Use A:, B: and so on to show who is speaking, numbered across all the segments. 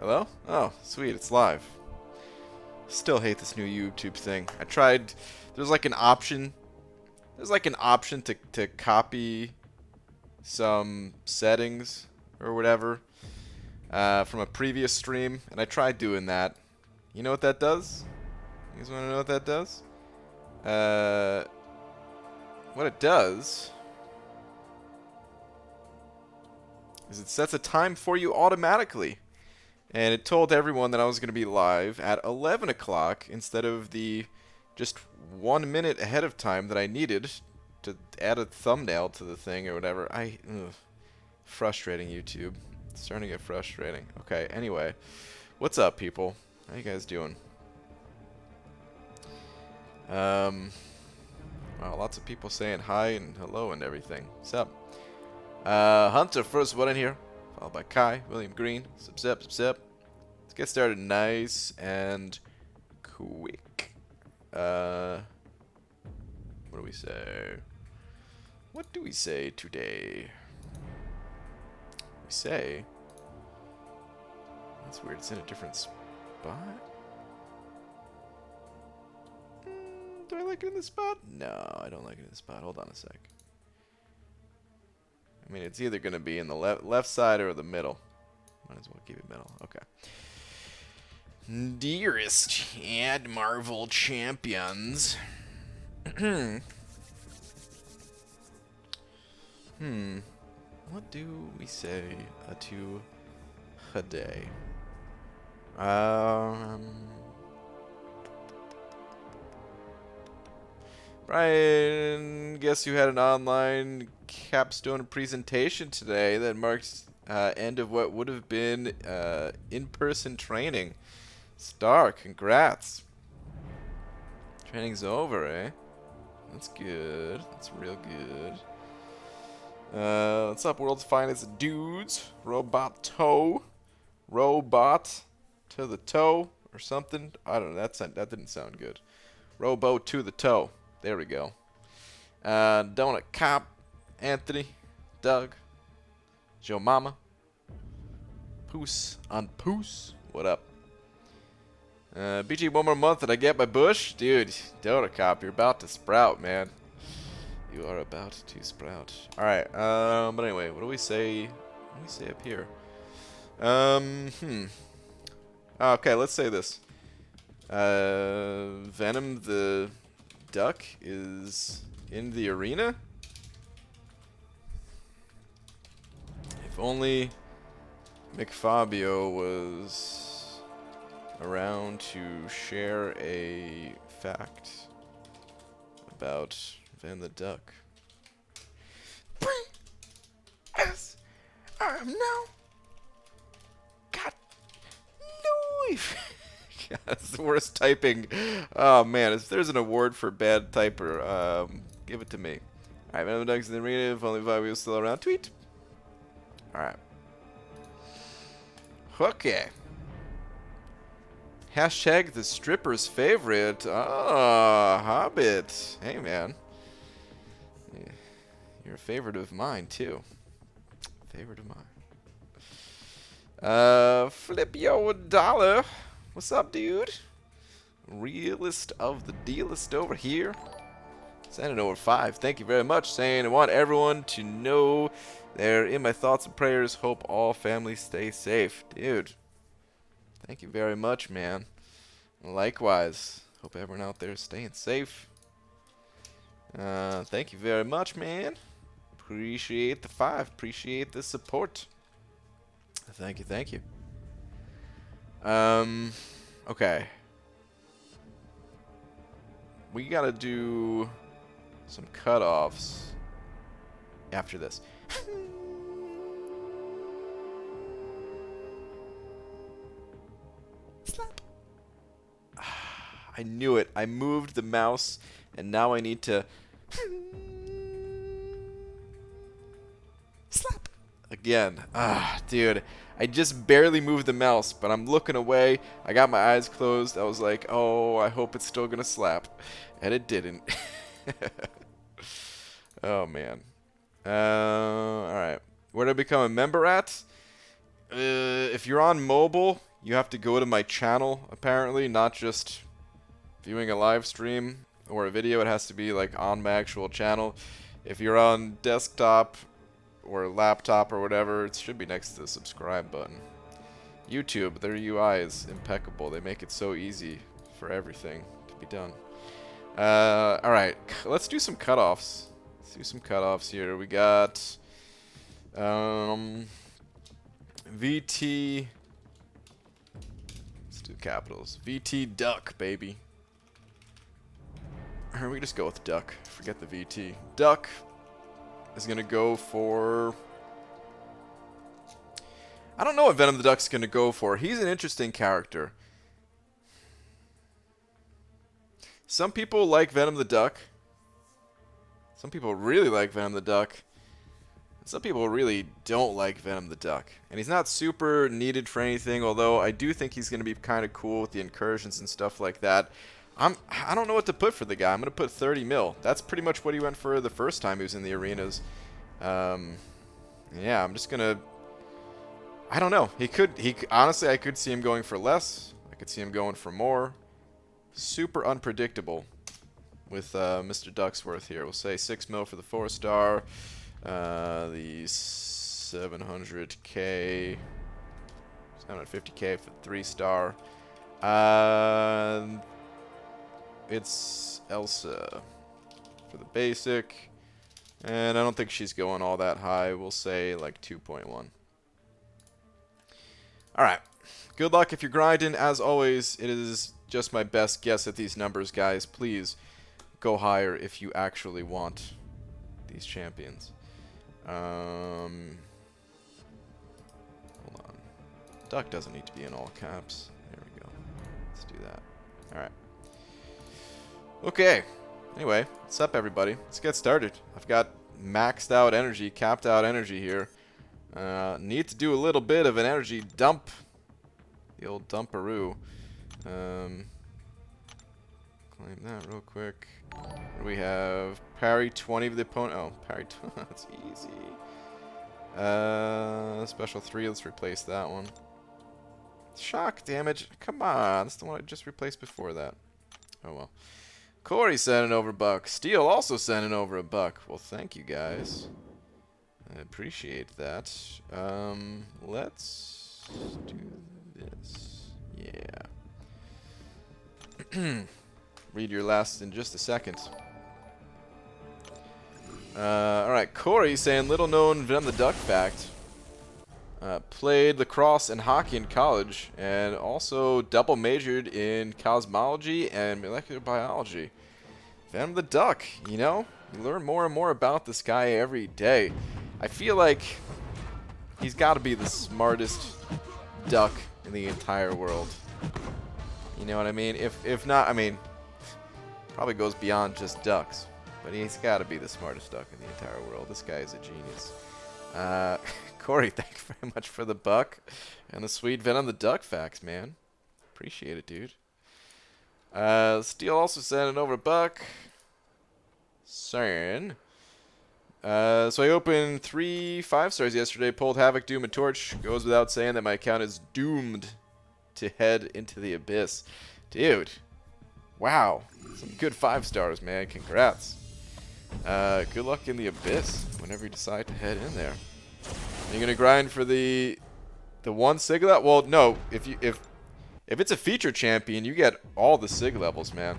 A: Hello? Oh, sweet, it's live. Still hate this new YouTube thing. I tried. There's like an option. There's like an option to copy some settings or whatever from a previous stream, and I tried doing that. You know what that does? You guys want to know what that does? What it does is it sets a time for you automatically. And it told everyone that I was going to be live at 11 o'clock instead of the just 1 minute ahead of time that I needed to add a thumbnail to the thing or whatever. Frustrating, YouTube. It's starting to get frustrating. Okay, anyway. What's up, people? How you guys doing? Wow, lots of people saying hi and hello and everything. What's up? Hunter, first one in here. Followed by Kai, William Green, sup. Let's get started nice and quick. What do we say? What do we say today? We say... That's weird, it's in a different spot? Do I like it in this spot? No, I don't like it in this spot. Hold on a sec. I mean, it's either going to be in the left side or the middle. Might as well keep it middle. Okay. Dearest and Marvel champions. What do we say to today? Brian, guess you had an online capstone presentation today that marked end of what would have been in-person training. Star, congrats. Training's over, eh? That's good. That's real good. What's up, world's finest dudes? Robot to the toe or something. I don't know. That didn't sound good. Robo to the toe. There we go. Donut Cop, Anthony, Doug, Joe Mama, Poos on Poos. What up? BG, one more month and I get my bush? Dude, Donut Cop, you're about to sprout, man. You are about to sprout. Alright, but anyway, what do we say? What do we say up here? Okay, let's say this. Venom the Duck is in the arena? If only McFabio was around to share a fact about Van the Duck. As I am now. God, no. God, that's the worst typing. Oh man, if there's an award for bad typer, give it to me. Alright, Venom the Duck's in the arena. If only Fabio's still around. Tweet. Alright. Okay. Hashtag the stripper's favorite. Ah, Hobbit. Hey, man. You're a favorite of mine, too. Favorite of mine. Flip yo $1. What's up, dude? Realist of the dealist over here. Sending over 5. Thank you very much. Saying I want everyone to know they're in my thoughts and prayers. Hope all families stay safe. Dude. Thank you very much, man. Likewise. Hope everyone out there is staying safe. Thank you very much, man. Appreciate the 5. Appreciate the support. Thank you, thank you. Okay. We gotta do some cutoffs after this. Slap. I knew it. I moved the mouse, and now I need to slap again. Dude. I just barely moved the mouse, but I'm looking away. I got my eyes closed. I was like, oh, I hope it's still going to slap. And it didn't. Oh, man. Alright. Where do I become a member at? If you're on mobile, you have to go to my channel, apparently, not just viewing a live stream or a video. It has to be like on my actual channel. If you're on desktop or laptop or whatever, it should be next to the subscribe button. YouTube, their UI is impeccable. They make it so easy for everything to be done. Alright, let's do some cutoffs. Let's do some cutoffs here. We got VT. Let's do capitals. VT Duck, baby. Or we just go with Duck. Forget the VT. Duck is gonna go for... I don't know what Venom the Duck's gonna go for. He's an interesting character. Some people like Venom the Duck. Some people really like Venom the Duck. Some people really don't like Venom the Duck. And he's not super needed for anything, although I do think he's going to be kind of cool with the incursions and stuff like that. I don't know what to put for the guy. I'm going to put 30 mil. That's pretty much what he went for the first time he was in the arenas. Yeah, I'm just going to... I don't know. Honestly, I could see him going for less. I could see him going for more. Super unpredictable with Mr. Ducksworth here. We'll say 6 mil for the 4-star. The 700k, 750k for the 3-star. It's Elsa for the basic, and I don't think she's going all that high. We'll say like 2.1. Alright, good luck if you're grinding. As always, it is just my best guess at these numbers, guys. Please go higher if you actually want these champions. Hold on. Duck doesn't need to be in all caps. There we go. Let's do that. Alright. Okay. Anyway, what's up, everybody? Let's get started. I've got maxed out energy, capped out energy here. Need to do a little bit of an energy dump. The old dumperoo. Claim that real quick. What do we have? Parry 20 of the opponent. Oh, parry 20. That's easy. Special 3. Let's replace that one. Shock damage. Come on. That's the one I just replaced before that. Oh, well. Corey sending over a buck. Steel also sending over a buck. Well, thank you, guys. I appreciate that. Let's do this. Yeah. Read your last in just a second. Alright, Corey saying little known Venom the Duck fact. Played lacrosse and hockey in college, and also double majored in cosmology and molecular biology. Venom the Duck, you know? You learn more and more about this guy every day. I feel like he's got to be the smartest duck in the entire world. You know what I mean? If not, I mean, probably goes beyond just ducks. But he's got to be the smartest duck in the entire world. This guy is a genius. Corey, thank you very much for the buck. And the sweet Venom the Duck facts, man. Appreciate it, dude. Steel also sending over a buck. Saying. So I opened 3 5-stars yesterday. Pulled Havoc, Doom, and Torch. Goes without saying that my account is doomed to head into the abyss. Dude. Wow. Some good 5-stars, man. Congrats. Good luck in the abyss whenever you decide to head in there. You're gonna grind for the one sig level? Well, no. If it's a feature champion, you get all the sig levels, man.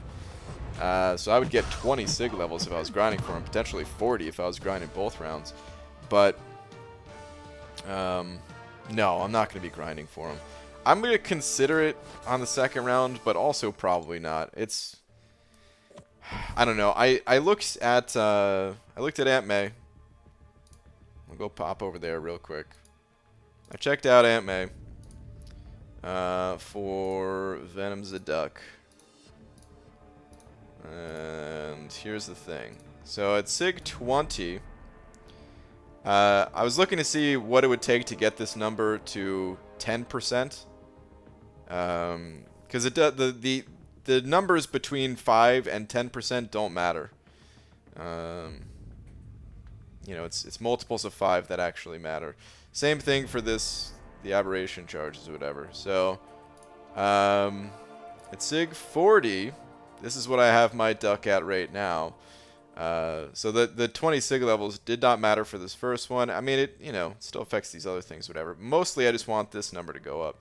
A: So I would get 20 sig levels if I was grinding for him. Potentially 40 if I was grinding both rounds. But no, I'm not gonna be grinding for him. I'm gonna consider it on the second round, but also probably not. It's I don't know. I looked at Aunt May. I'll go pop over there real quick. I checked out Aunt May for Venom's a Duck. And here's the thing. So at Sig 20, I was looking to see what it would take to get this number to 10%. Because the numbers between 5 and 10% don't matter. You know, it's multiples of 5 that actually matter. Same thing for the aberration charges or whatever. So At SIG 40, this is what I have my duck at right now. So the 20 SIG levels did not matter for this first one. I mean, it, you know, still affects these other things, whatever. Mostly, I just want this number to go up.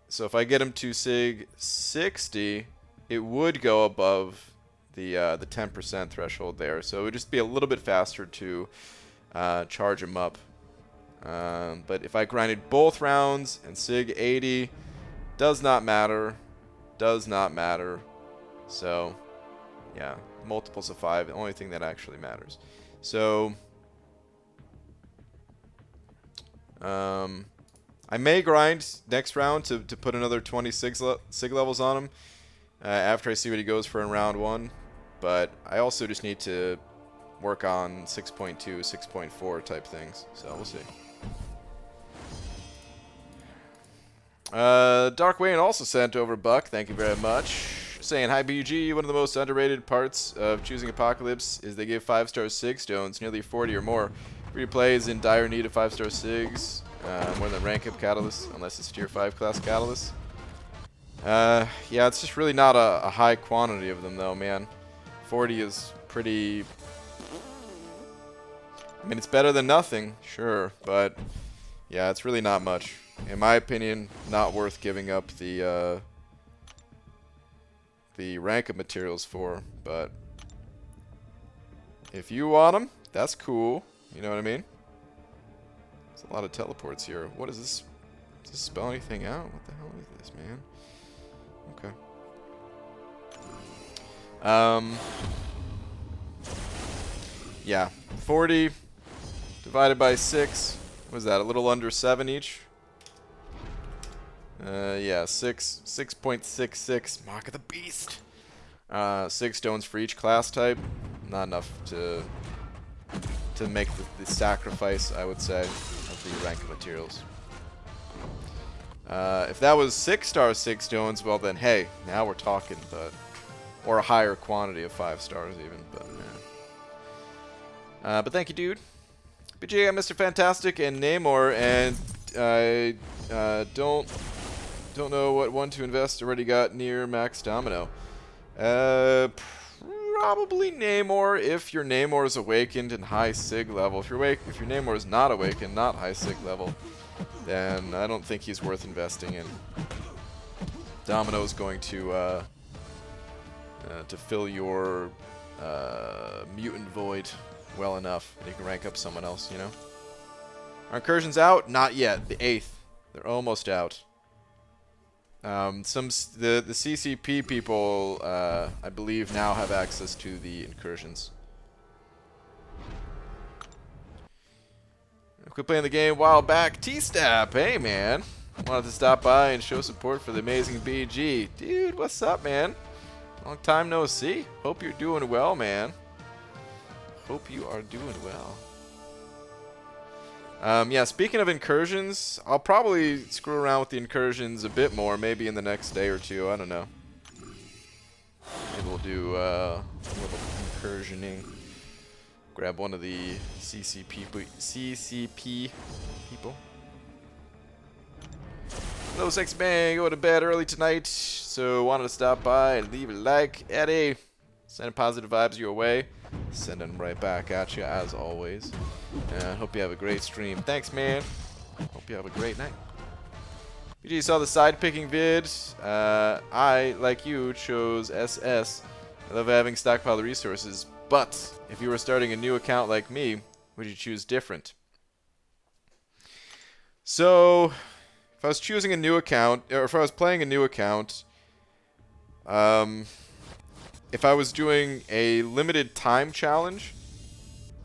A: So if I get him to SIG 60, it would go above the 10% threshold there. So it would just be a little bit faster to charge him up. But if I grinded both rounds and SIG 80, does not matter. Does not matter. So, yeah, multiples of 5, the only thing that actually matters. So, I may grind next round to put another 20 SIG levels on him after I see what he goes for in round 1. But I also just need to work on 6.2, 6.4 type things. So, we'll see. Dark Wayne also sent over Buck. Thank you very much. Saying, hi BG, one of the most underrated parts of choosing Apocalypse is they give 5-star SIG stones, nearly 40 or more. Free play is in dire need of 5-star SIGs, more than rank up catalysts, unless it's tier 5 class catalysts. Yeah, it's just really not a high quantity of them though, man. 40 is pretty... I mean, it's better than nothing, sure, but yeah, it's really not much. In my opinion, not worth giving up the rank of materials for, but if you want them, that's cool. You know what I mean? There's a lot of teleports here. What is this? Does this spell anything out? What the hell is this, man? Okay. Yeah, 40 divided by 6. What is that? A little under 7 each. Yeah, 6.66. Mark of the Beast. 6 stones for each class type. Not enough to make the sacrifice, I would say, of the rank of materials. If that was 6-star 6 stones, well then, hey, now we're talking, but... Or a higher quantity of 5 stars even, but yeah. But thank you, dude. BG, I'm Mr. Fantastic and Namor, and I don't know what one to invest. Already got near max domino. Probably Namor if your Namor is awakened and high SIG level. If your Namor is not awakened, not high SIG level, then I don't think he's worth investing in. Domino is going to fill your mutant void well enough, and you can rank up someone else. You know. Are incursions out? Not yet. The 8th. They're almost out. The CCP people, I believe, now have access to the incursions. I quit playing the game a while back. T-Stap, hey man. Wanted to stop by and show support for the amazing BG. Dude, what's up, man? Long time no see. Hope you're doing well, man. Hope you are doing well. Yeah, speaking of incursions, I'll probably screw around with the incursions a bit more, maybe in the next day or two, I don't know. Maybe we'll do a little incursioning. Grab one of the CCP people. Hello, Sex Bang, go to bed early tonight, so wanted to stop by and leave a like. Eddie, sending positive vibes your way. Sending them right back at you, as always. Hope you have a great stream. Thanks, man. Hope you have a great night. BG saw the side picking vid. I, like you, chose SS. I love having stockpiled resources, but if you were starting a new account like me, would you choose different? So, if I was choosing a new account, or if I was playing a new account, if I was doing a limited time challenge,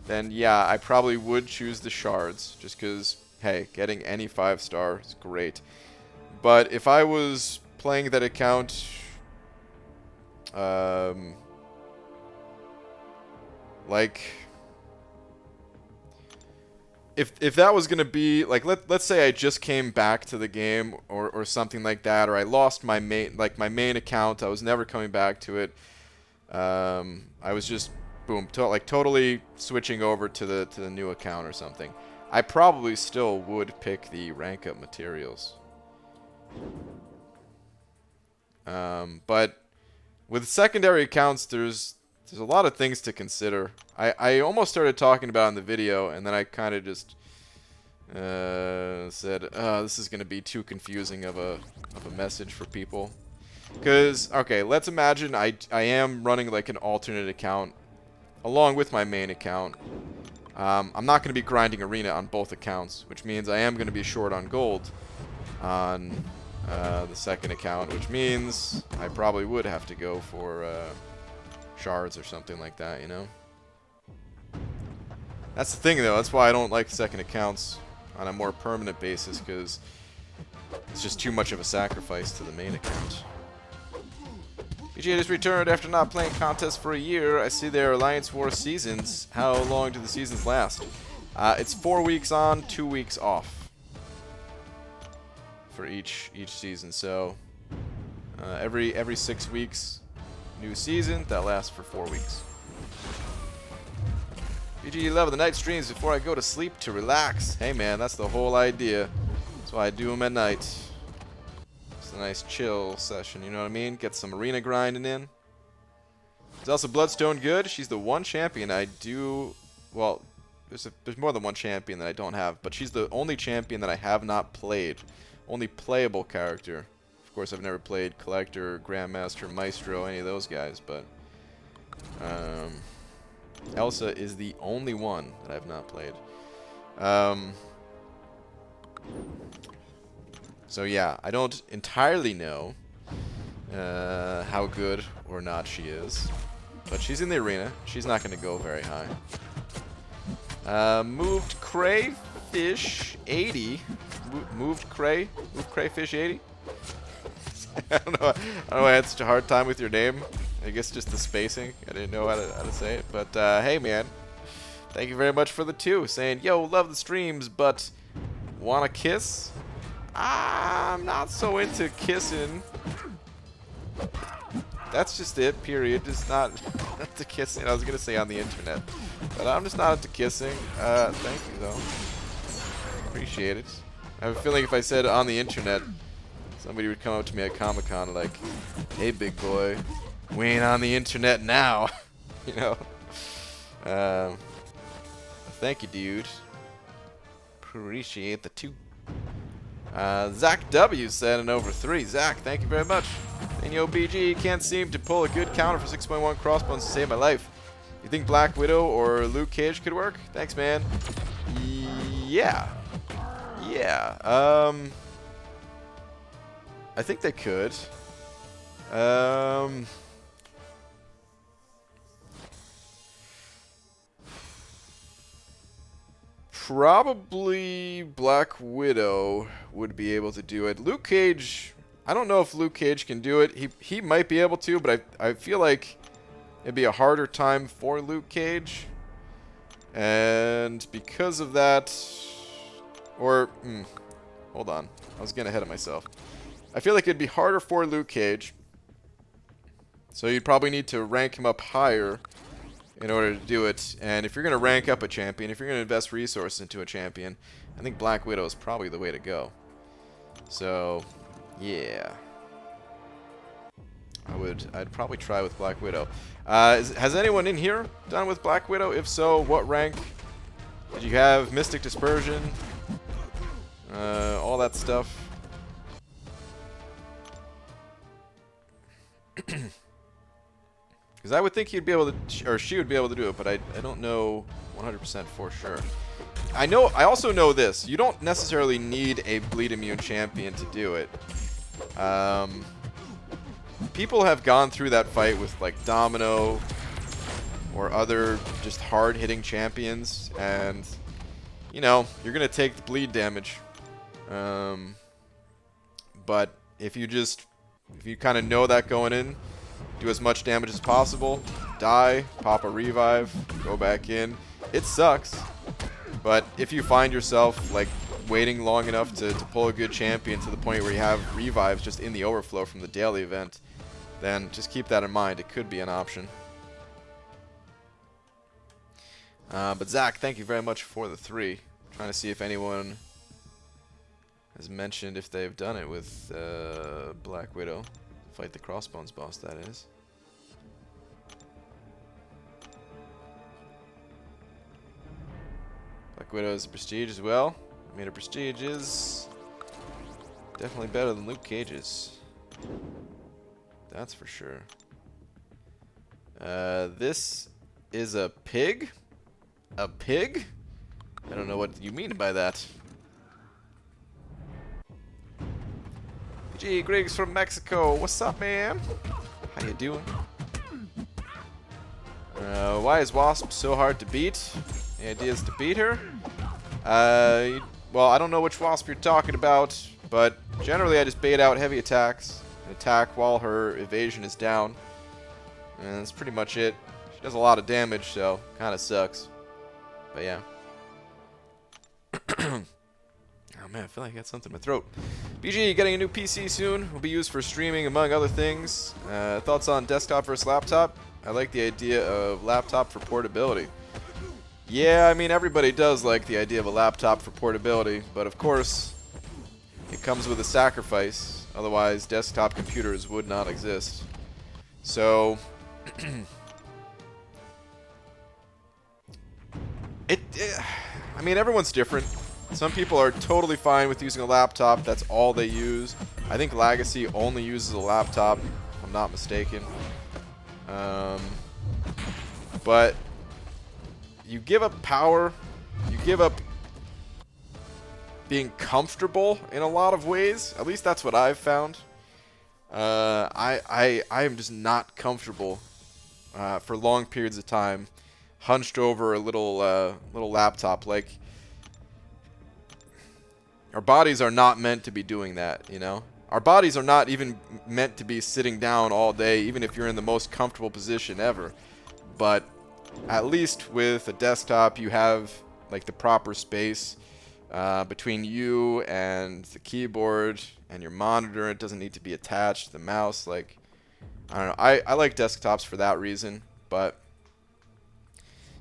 A: then yeah, I probably would choose the shards, just because, hey, getting any 5-star is great. But if I was playing that account, like, if that was gonna be like, let's say I just came back to the game or something like that, or I lost my main account, I was never coming back to it. I was just boom, totally switching over to the new account or something. I probably still would pick the rank up materials. But with secondary accounts, there's a lot of things to consider. I almost started talking about in the video, and then I kind of just said, this is going to be too confusing of a message for people. Because, okay, let's imagine I am running like an alternate account along with my main account. I'm not going to be grinding arena on both accounts, which means I am going to be short on gold on the second account, which means I probably would have to go for shards or something like that, you know? That's the thing, though. That's why I don't like second accounts on a more permanent basis, because it's just too much of a sacrifice to the main account. BGA just returned after not playing contests for a year. I see their Alliance War seasons. How long do the seasons last? It's 4 weeks on, 2 weeks off for each season. So every 6 weeks, new season that lasts for 4 weeks. BG 11 the night streams before I go to sleep to relax. Hey man, that's the whole idea. That's why I do them at night. It's a nice chill session, you know what I mean? Get some arena grinding in. Is also Bloodstone good? She's the one champion I do. Well, there's more than one champion that I don't have, but she's the only champion that I have not played. Only playable character. Of course, I've never played Collector, Grandmaster, Maestro, any of those guys, but Elsa is the only one that I've not played. So yeah, I don't entirely know how good or not she is, but she's in the arena. She's not going to go very high. Moved Crayfish 80. Moved Crayfish 80. I don't know why I had such a hard time with your name. I guess just the spacing. I didn't know how to say it. But hey, man. Thank you very much for the 2. Saying, yo, love the streams, but wanna kiss? I'm not so into kissing. That's just it, period. Just not into kissing. I was going to say on the internet. But I'm just not into kissing. Thank you, though. Appreciate it. I have a feeling if I said on the internet, somebody would come up to me at Comic-Con like, hey, big boy. We ain't on the internet now. You know? Thank you, dude. Appreciate the 2. Zach W said an over 3. Zach, thank you very much. And yo, BG can't seem to pull a good counter for 6.1 crossbones to save my life. You think Black Widow or Luke Cage could work? Thanks, man. Yeah. Yeah. I think they could. Probably Black Widow would be able to do it. Luke Cage, I don't know if Luke Cage can do it. He might be able to, but I feel like it'd be a harder time for Luke Cage. And because of that, hold on. I was getting ahead of myself. I feel like it'd be harder for Luke Cage. So you'd probably need to rank him up higher in order to do it. And if you're going to rank up a champion, if you're going to invest resources into a champion, I think Black Widow is probably the way to go. So, yeah. I'd probably try with Black Widow. Has anyone in here done with Black Widow? If so, what rank? Did you have Mystic Dispersion? All that stuff. Because I would think he'd be able to, or she would be able to do it, but I don't know 100% for sure. I also know this. You don't necessarily need a bleed immune champion to do it. People have gone through that fight with like Domino or other just hard-hitting champions, and you know you're gonna take the bleed damage. But if you kind of know that going in, do as much damage as possible, die, pop a revive, go back in. It sucks, but if you find yourself like waiting long enough to pull a good champion to the point where you have revives just in the overflow from the daily event, then just keep that in mind. It could be an option. But Zach, thank you very much for the 3. Trying to see if anyone has mentioned if they've done it with Black Widow. Fight the Crossbones boss, that is. Black Widow's a prestige as well. I mean, a prestige is definitely better than Luke Cage's. That's for sure. This is a pig? A pig? I don't know what you mean by that. Gee, Griggs from Mexico. What's up, man? How you doing? Why is Wasp so hard to beat? Any ideas to beat her? Well, I don't know which Wasp you're talking about, but generally I just bait out heavy attacks and attack while her evasion is down. And that's pretty much it. She does a lot of damage, so kind of sucks. But yeah. Oh man, I feel like I got something in my throat. BG, getting a new PC soon. Will be used for streaming, among other things. Thoughts on desktop versus laptop? I like the idea of laptop for portability. Yeah, I mean, everybody does like the idea of a laptop for portability, but of course, it comes with a sacrifice. Otherwise, desktop computers would not exist. So, I mean, everyone's different. Some people are totally fine with using a laptop. That's all they use. I think Legacy only uses a laptop, if I'm not mistaken. But you give up power. You give up being comfortable in a lot of ways. At least that's what I've found. I am just not comfortable for long periods of time, hunched over a little laptop. Like, our bodies are not meant to be doing that, you know? Our bodies are not even meant to be sitting down all day, even if you're in the most comfortable position ever. But at least with a desktop, you have like the proper space between you and the keyboard and your monitor. It doesn't need to be attached to the mouse. Like, I don't know. I like desktops for that reason, but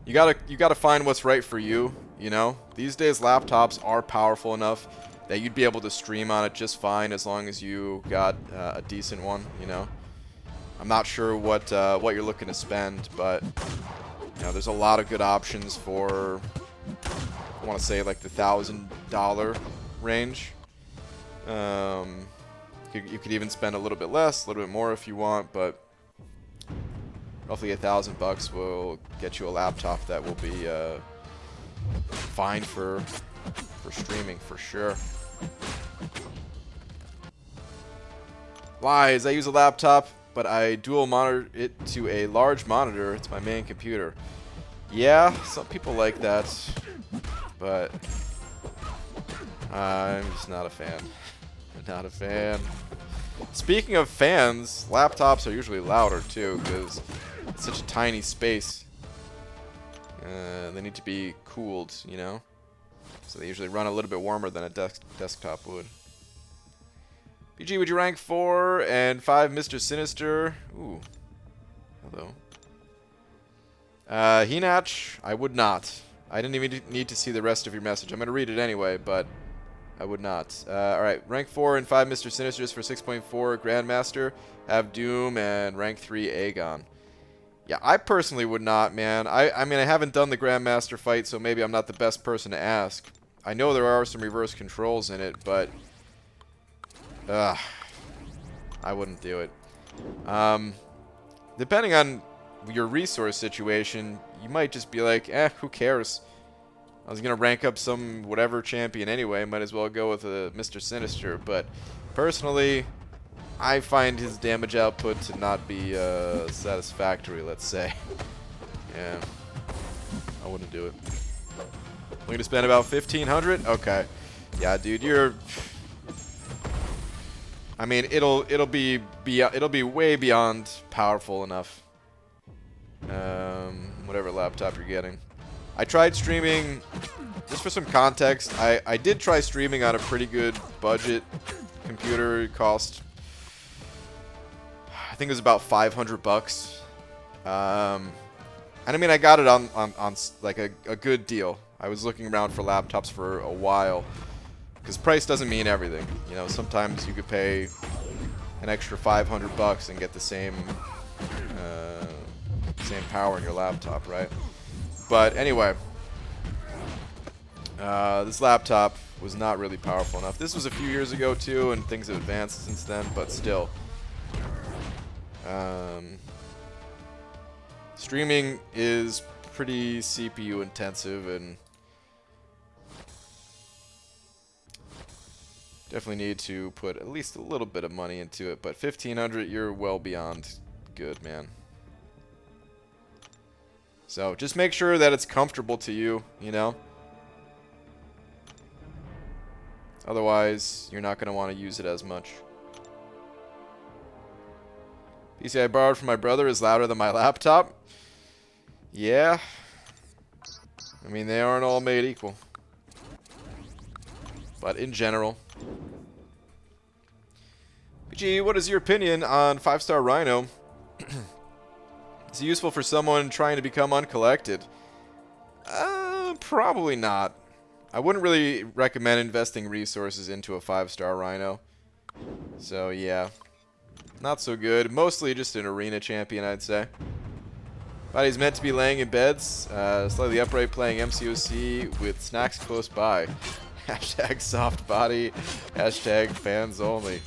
A: you gotta find what's right for you, you know? These days laptops are powerful enough that you'd be able to stream on it just fine as long as you got a decent one, you know? I'm not sure what you're looking to spend, but you know, there's a lot of good options for, I want to say, like the $1,000 range. You could even spend a little bit less, a little bit more if you want, but roughly $1,000 will get you a laptop that will be fine for streaming for sure. Lies. I use a laptop, but I dual monitor it to a large monitor. It's my main computer. Yeah, some people like that, but I'm just not a fan. Not a fan. Speaking of fans, laptops are usually louder too, because it's such a tiny space. They need to be cooled, you know? So they usually run a little bit warmer than a desktop would. BG, would you rank 4 and 5 Mr. Sinister? Ooh. Hello. Hinach, I would not. I didn't even need to see the rest of your message. I'm going to read it anyway, but I would not. Alright, rank 4 and 5 Mr. Sinisters for 6.4 Grandmaster. Have Doom and rank 3 Aegon. Yeah, I personally would not, man. I mean, I haven't done the Grandmaster fight, so maybe I'm not the best person to ask. I know there are some reverse controls in it, but I wouldn't do it. Depending on your resource situation, you might just be like, who cares? I was going to rank up some whatever champion anyway, might as well go with a Mr. Sinister, but personally, I find his damage output to not be satisfactory, let's say. Yeah, I wouldn't do it. I'm going to spend about 1,500? Okay. Yeah, dude, you're... I mean, it'll be way beyond powerful enough. Whatever laptop you're getting. I tried streaming, just for some context, I did try streaming on a pretty good budget computer. It cost, I think it was about $500. And I mean, I got it on like a good deal. I was looking around for laptops for a while, because price doesn't mean everything. You know, sometimes you could pay an extra 500 bucks and get the same power in your laptop, right? But anyway, this laptop was not really powerful enough. This was a few years ago too, and things have advanced since then, but still. Streaming is pretty CPU intensive, and definitely need to put at least a little bit of money into it. But 1,500, you're well beyond good, man. So just make sure that it's comfortable to you, you know? Otherwise, you're not going to want to use it as much. PC I borrowed from my brother is louder than my laptop. Yeah. I mean, they aren't all made equal. But in general. PG, what is your opinion on 5-star Rhino? Is it useful for someone trying to become uncollected? Probably not. I wouldn't really recommend investing resources into a 5-star Rhino. So, yeah. Not so good. Mostly just an arena champion, I'd say. Body's meant to be laying in beds. Slightly upright, playing MCOC with snacks close by. Hashtag soft body. Hashtag fans only.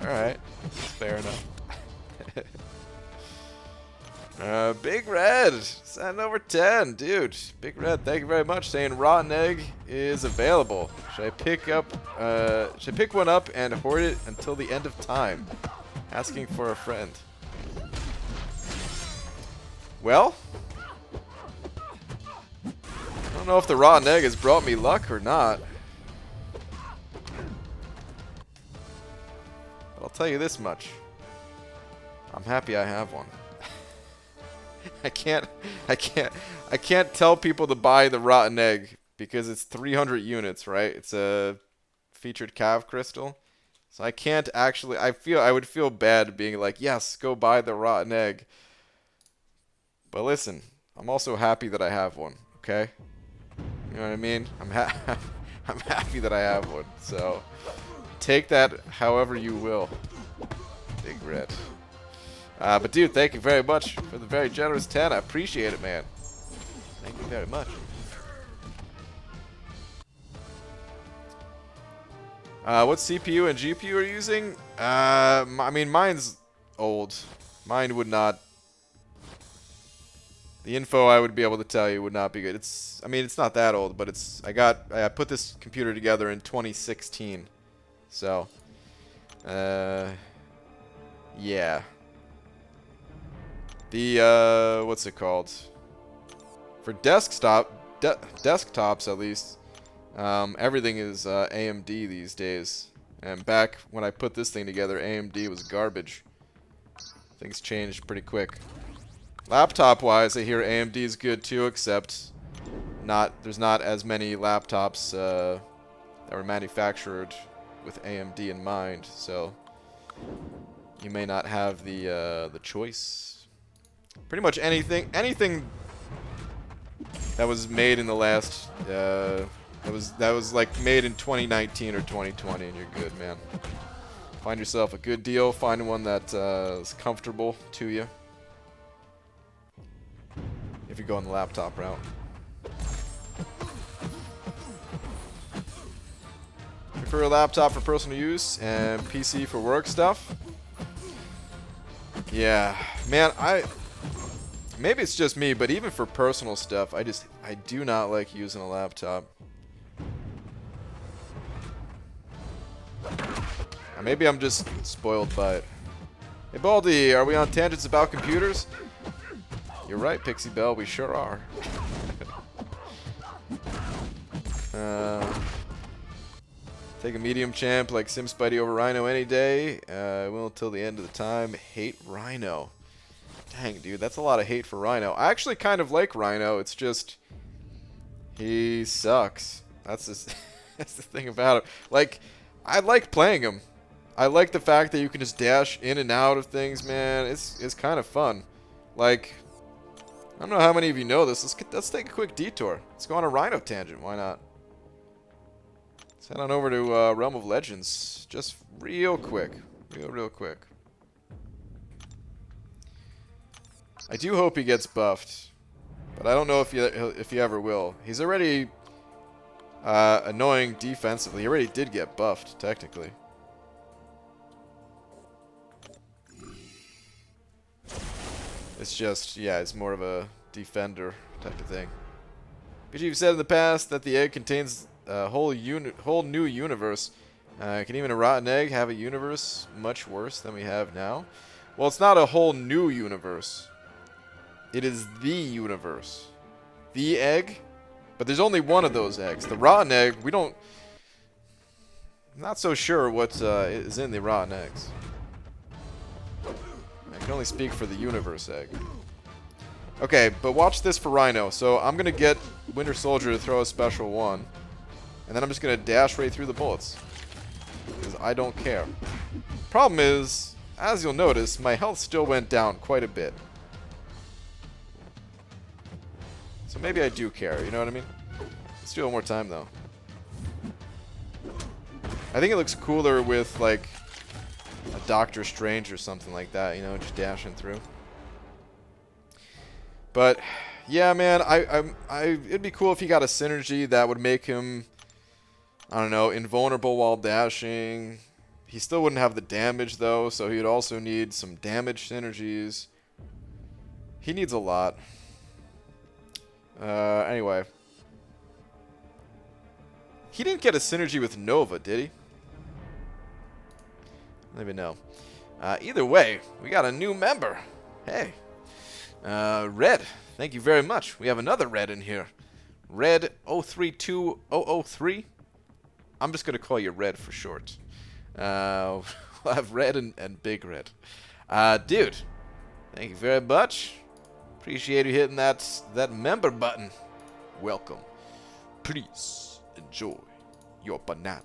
A: Alright. Fair enough. Big Red, send over 10, dude. Big Red, thank you very much. Saying rotten egg is available. Should I pick one up and hoard it until the end of time? Asking for a friend. Well, I don't know if the rotten egg has brought me luck or not. But I'll tell you this much. I'm happy I have one. I can't tell people to buy the rotten egg because it's 300 units, right? It's a featured cav crystal. So I can't actually, I would feel bad being like, yes, go buy the rotten egg. But listen, I'm also happy that I have one, okay? You know what I mean? I'm happy that I have one. So take that however you will. Big Red. But dude, thank you very much for the very generous 10. I appreciate it, man. Thank you very much. What CPU and GPU are you using? I mean, mine's old. Mine would not. The info I would be able to tell you would not be good. I mean, it's not that old, but it's. I put this computer together in 2016, so. Yeah. The what's it called? For desktops at least, everything is AMD these days. And back when I put this thing together, AMD was garbage. Things changed pretty quick. Laptop-wise, I hear AMD is good too, except there's not as many laptops that were manufactured with AMD in mind, so you may not have the choice. Pretty much anything that was made in the last that was like made in 2019 or 2020, and you're good, man. Find yourself a good deal. Find one that is comfortable to you. If you go on the laptop route. Prefer a laptop for personal use and PC for work stuff. Yeah, man, maybe it's just me, but even for personal stuff, I do not like using a laptop. Maybe I'm just spoiled by it. Hey Baldy, are we on tangents about computers? You're right, Pixie Bell, we sure are. Take a medium champ like Sim Spidey over Rhino any day. Will until the end of the time. Hate Rhino. Dang, dude, that's a lot of hate for Rhino. I actually kind of like Rhino. It's just he sucks. That's just that's the thing about him. Like, I like playing him. I like the fact that you can just dash in and out of things, man. It's kind of fun. Like, I don't know how many of you know this. Let's take a quick detour. Let's go on a Rhino tangent. Why not? Let's head on over to Realm of Legends. Just real quick. Real quick. I do hope he gets buffed, but I don't know if he ever will. He's already annoying defensively. He already did get buffed, technically. It's just, yeah, it's more of a defender type of thing. But you've said in the past that the egg contains a whole new universe. Can even a rotten egg have a universe much worse than we have now? Well, it's not a whole new universe. It is the universe. The egg? But there's only one of those eggs. The rotten egg, we don't... Not so sure what is in the rotten eggs. I can only speak for the universe egg. Okay, but watch this for Rhino. So I'm going to get Winter Soldier to throw a special one. And then I'm just going to dash right through the bullets. Because I don't care. Problem is, as you'll notice, my health still went down quite a bit. So maybe I do care, you know what I mean? Let's do it one more time, though. I think it looks cooler with, like, a Doctor Strange or something like that, you know, just dashing through. But, yeah, man, it'd be cool if he got a synergy that would make him, I don't know, invulnerable while dashing. He still wouldn't have the damage, though, so he would also need some damage synergies. He needs a lot. Anyway. He didn't get a synergy with Nova, did he? Let me know. Either way, we got a new member. Hey. Red. Thank you very much. We have another Red in here. Red 032003. I'm just going to call you Red for short. We'll have Red and Big Red. Dude. Thank you very much. Appreciate you hitting that member button. Welcome. Please enjoy your banana,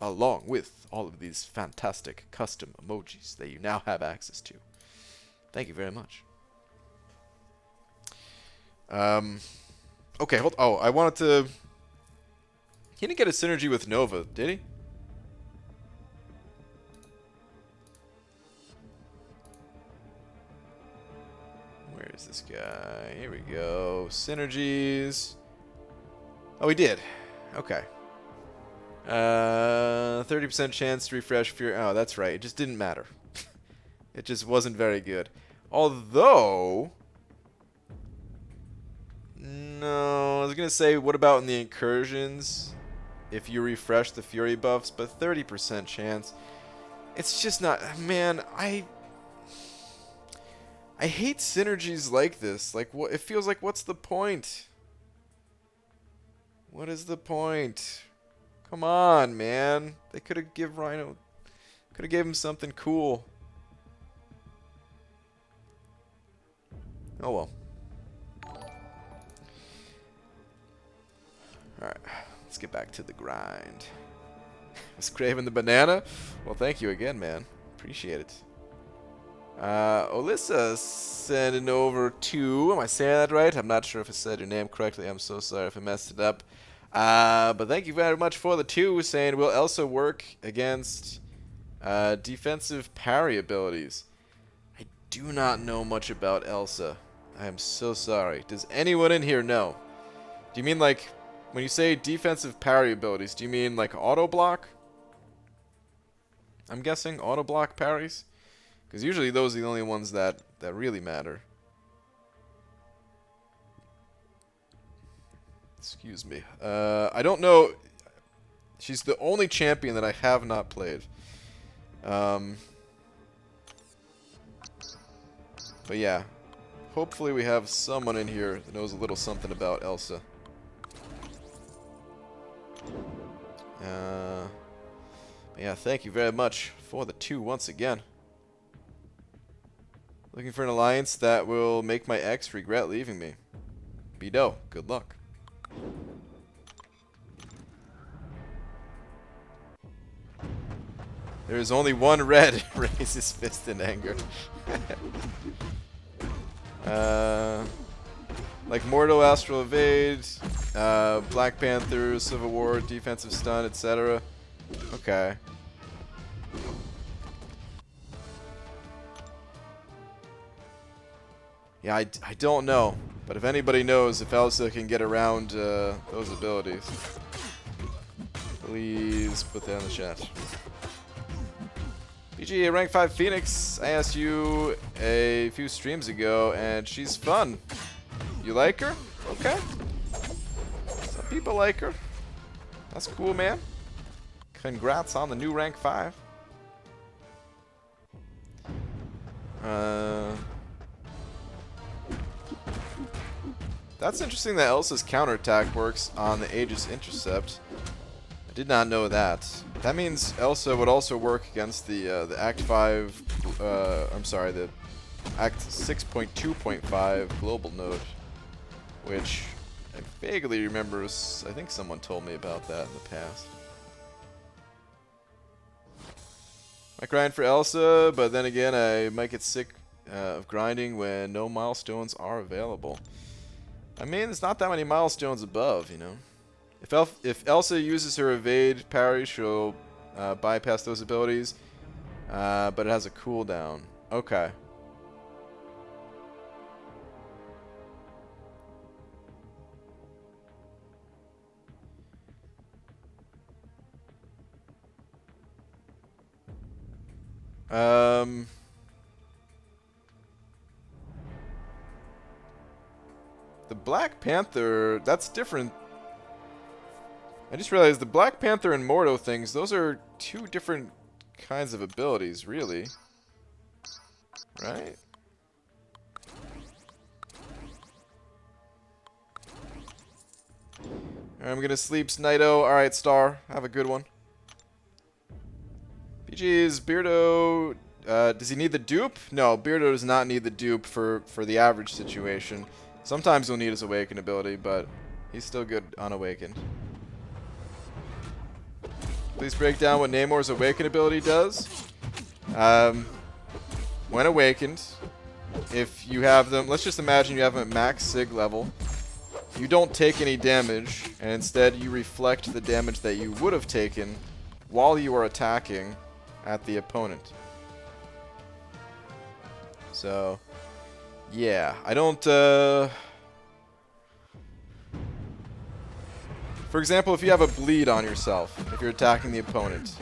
A: along with all of these fantastic custom emojis that you now have access to. Thank you very much. Okay, hold. Oh, I wanted to. He didn't get a synergy with Nova, did he? Where is this guy? Here we go. Synergies. Oh, he did. Okay. 30% chance to refresh Fury. Oh, that's right. It just didn't matter. It just wasn't very good. Although... No, I was going to say, what about in the incursions? If you refresh the Fury buffs, but 30% chance. It's just not... Man, I hate synergies like this. Like, what? It feels like, what's the point? What is the point? Come on, man. They could have given Rhino... Could have gave him something cool. Oh, well. Alright. Let's get back to the grind. Was craving the banana? Well, thank you again, man. Appreciate it. Alyssa sending over 2. Am I saying that right? I'm not sure if I said your name correctly. I'm so sorry if I messed it up. But thank you very much for the 2, saying will Elsa work against defensive parry abilities. I do not know much about Elsa. I am so sorry. Does anyone in here know? Do you mean like, when you say defensive parry abilities, do you mean like auto block? I'm guessing auto block parries? Because usually those are the only ones that really matter. Excuse me. I don't know. She's the only champion that I have not played. But yeah. Hopefully we have someone in here that knows a little something about Elsa. Yeah, thank you very much for the 2 once again. Looking for an alliance that will make my ex regret leaving me. Bido, good luck. There is only one Red. Raise his fist in anger. Like Mortal, Astral Evade, Black Panther, Civil War, Defensive Stun, etc. Okay. Yeah, I don't know. But if anybody knows if Elsa can get around those abilities, please put that in the chat. BG, rank 5 Phoenix, I asked you a few streams ago, and she's fun. You like her? Okay. Some people like her. That's cool, man. Congrats on the new rank 5. That's interesting that Elsa's counterattack works on the Aegis Intercept. I did not know that. That means Elsa would also work against the Act 5, I'm sorry, the Act 6.2.5 global node, which I vaguely remember, I think someone told me about that in the past. I grind for Elsa, but then again, I might get sick of grinding when no milestones are available. I mean, there's not that many milestones above, you know. If Elsa uses her evade parry, she'll bypass those abilities, but it has a cooldown. Okay. The Black Panther, that's different. I just realized the Black Panther and Mordo things, those are two different kinds of abilities, really. Right? I'm gonna sleep, Snido. Alright, Star. Have a good one. PG's Beardo, does he need the dupe? No, Beardo does not need the dupe for the average situation. Sometimes he'll need his Awaken ability, but he's still good unawakened. Please break down what Namor's Awaken ability does. When awakened, if you have them, let's just imagine you have them at max Sig level. You don't take any damage, and instead you reflect the damage that you would have taken while you are attacking at the opponent. So, yeah, I don't, for example, if you have a bleed on yourself, if you're attacking the opponent,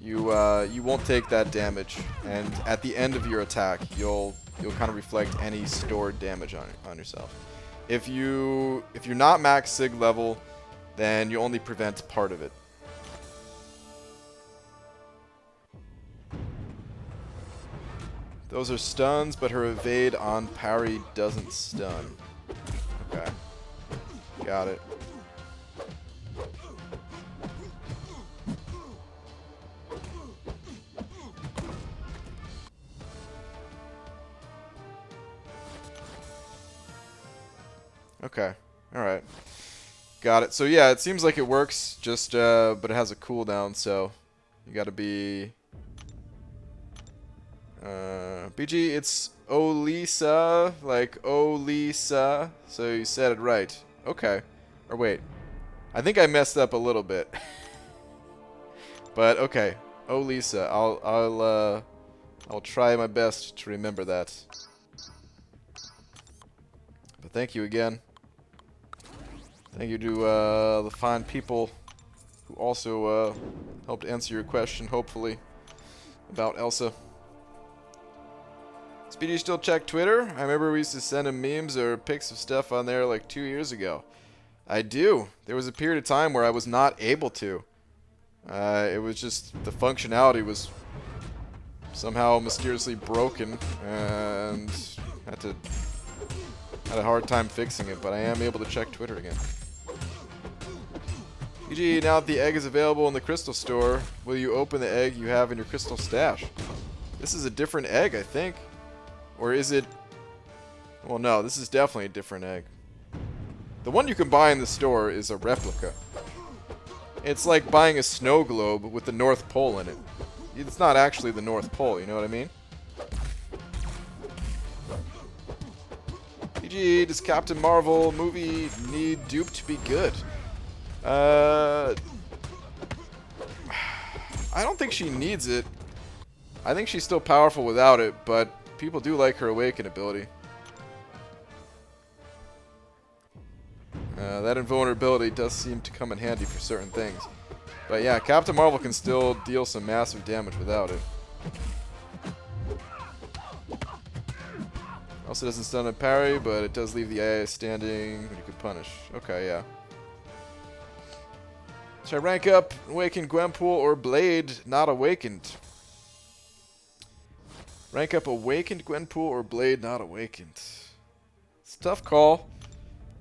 A: you won't take that damage, and at the end of your attack, you'll kind of reflect any stored damage on yourself. If you're not max Sig level, then you only prevent part of it. Those are stuns, but her evade on parry doesn't stun. Okay. Got it. Okay. Alright. Got it. So yeah, it seems like it works, just but it has a cooldown, so you gotta be BG, it's Olisa, like Olisa, so you said it right. Okay. Or wait. I think I messed up a little bit. But okay. Olisa. I'll try my best to remember that. But thank you again. Thank you to the fine people who also helped answer your question, hopefully, about Elsa. Speedy, still check Twitter? I remember we used to send him memes or pics of stuff on there like 2 years ago. I do. There was a period of time where I was not able to. It was just the functionality was somehow mysteriously broken, and had a hard time fixing it, but I am able to check Twitter again. EG, now that the egg is available in the crystal store, will you open the egg you have in your crystal stash? This is a different egg, I think. Or is it... Well, no, this is definitely a different egg. The one you can buy in the store is a replica. It's like buying a snow globe with the North Pole in it. It's not actually the North Pole, you know what I mean? PG, does Captain Marvel movie need dupe to be good? I don't think she needs it. I think she's still powerful without it, but people do like her Awaken ability. That invulnerability does seem to come in handy for certain things. But yeah, Captain Marvel can still deal some massive damage without it. Also doesn't stun and parry, but it does leave the AI standing when you can punish. Okay, yeah. Should I rank up Awakened Gwenpool or Blade Not Awakened? Rank up Awakened Gwenpool or Blade Not Awakened? It's a tough call.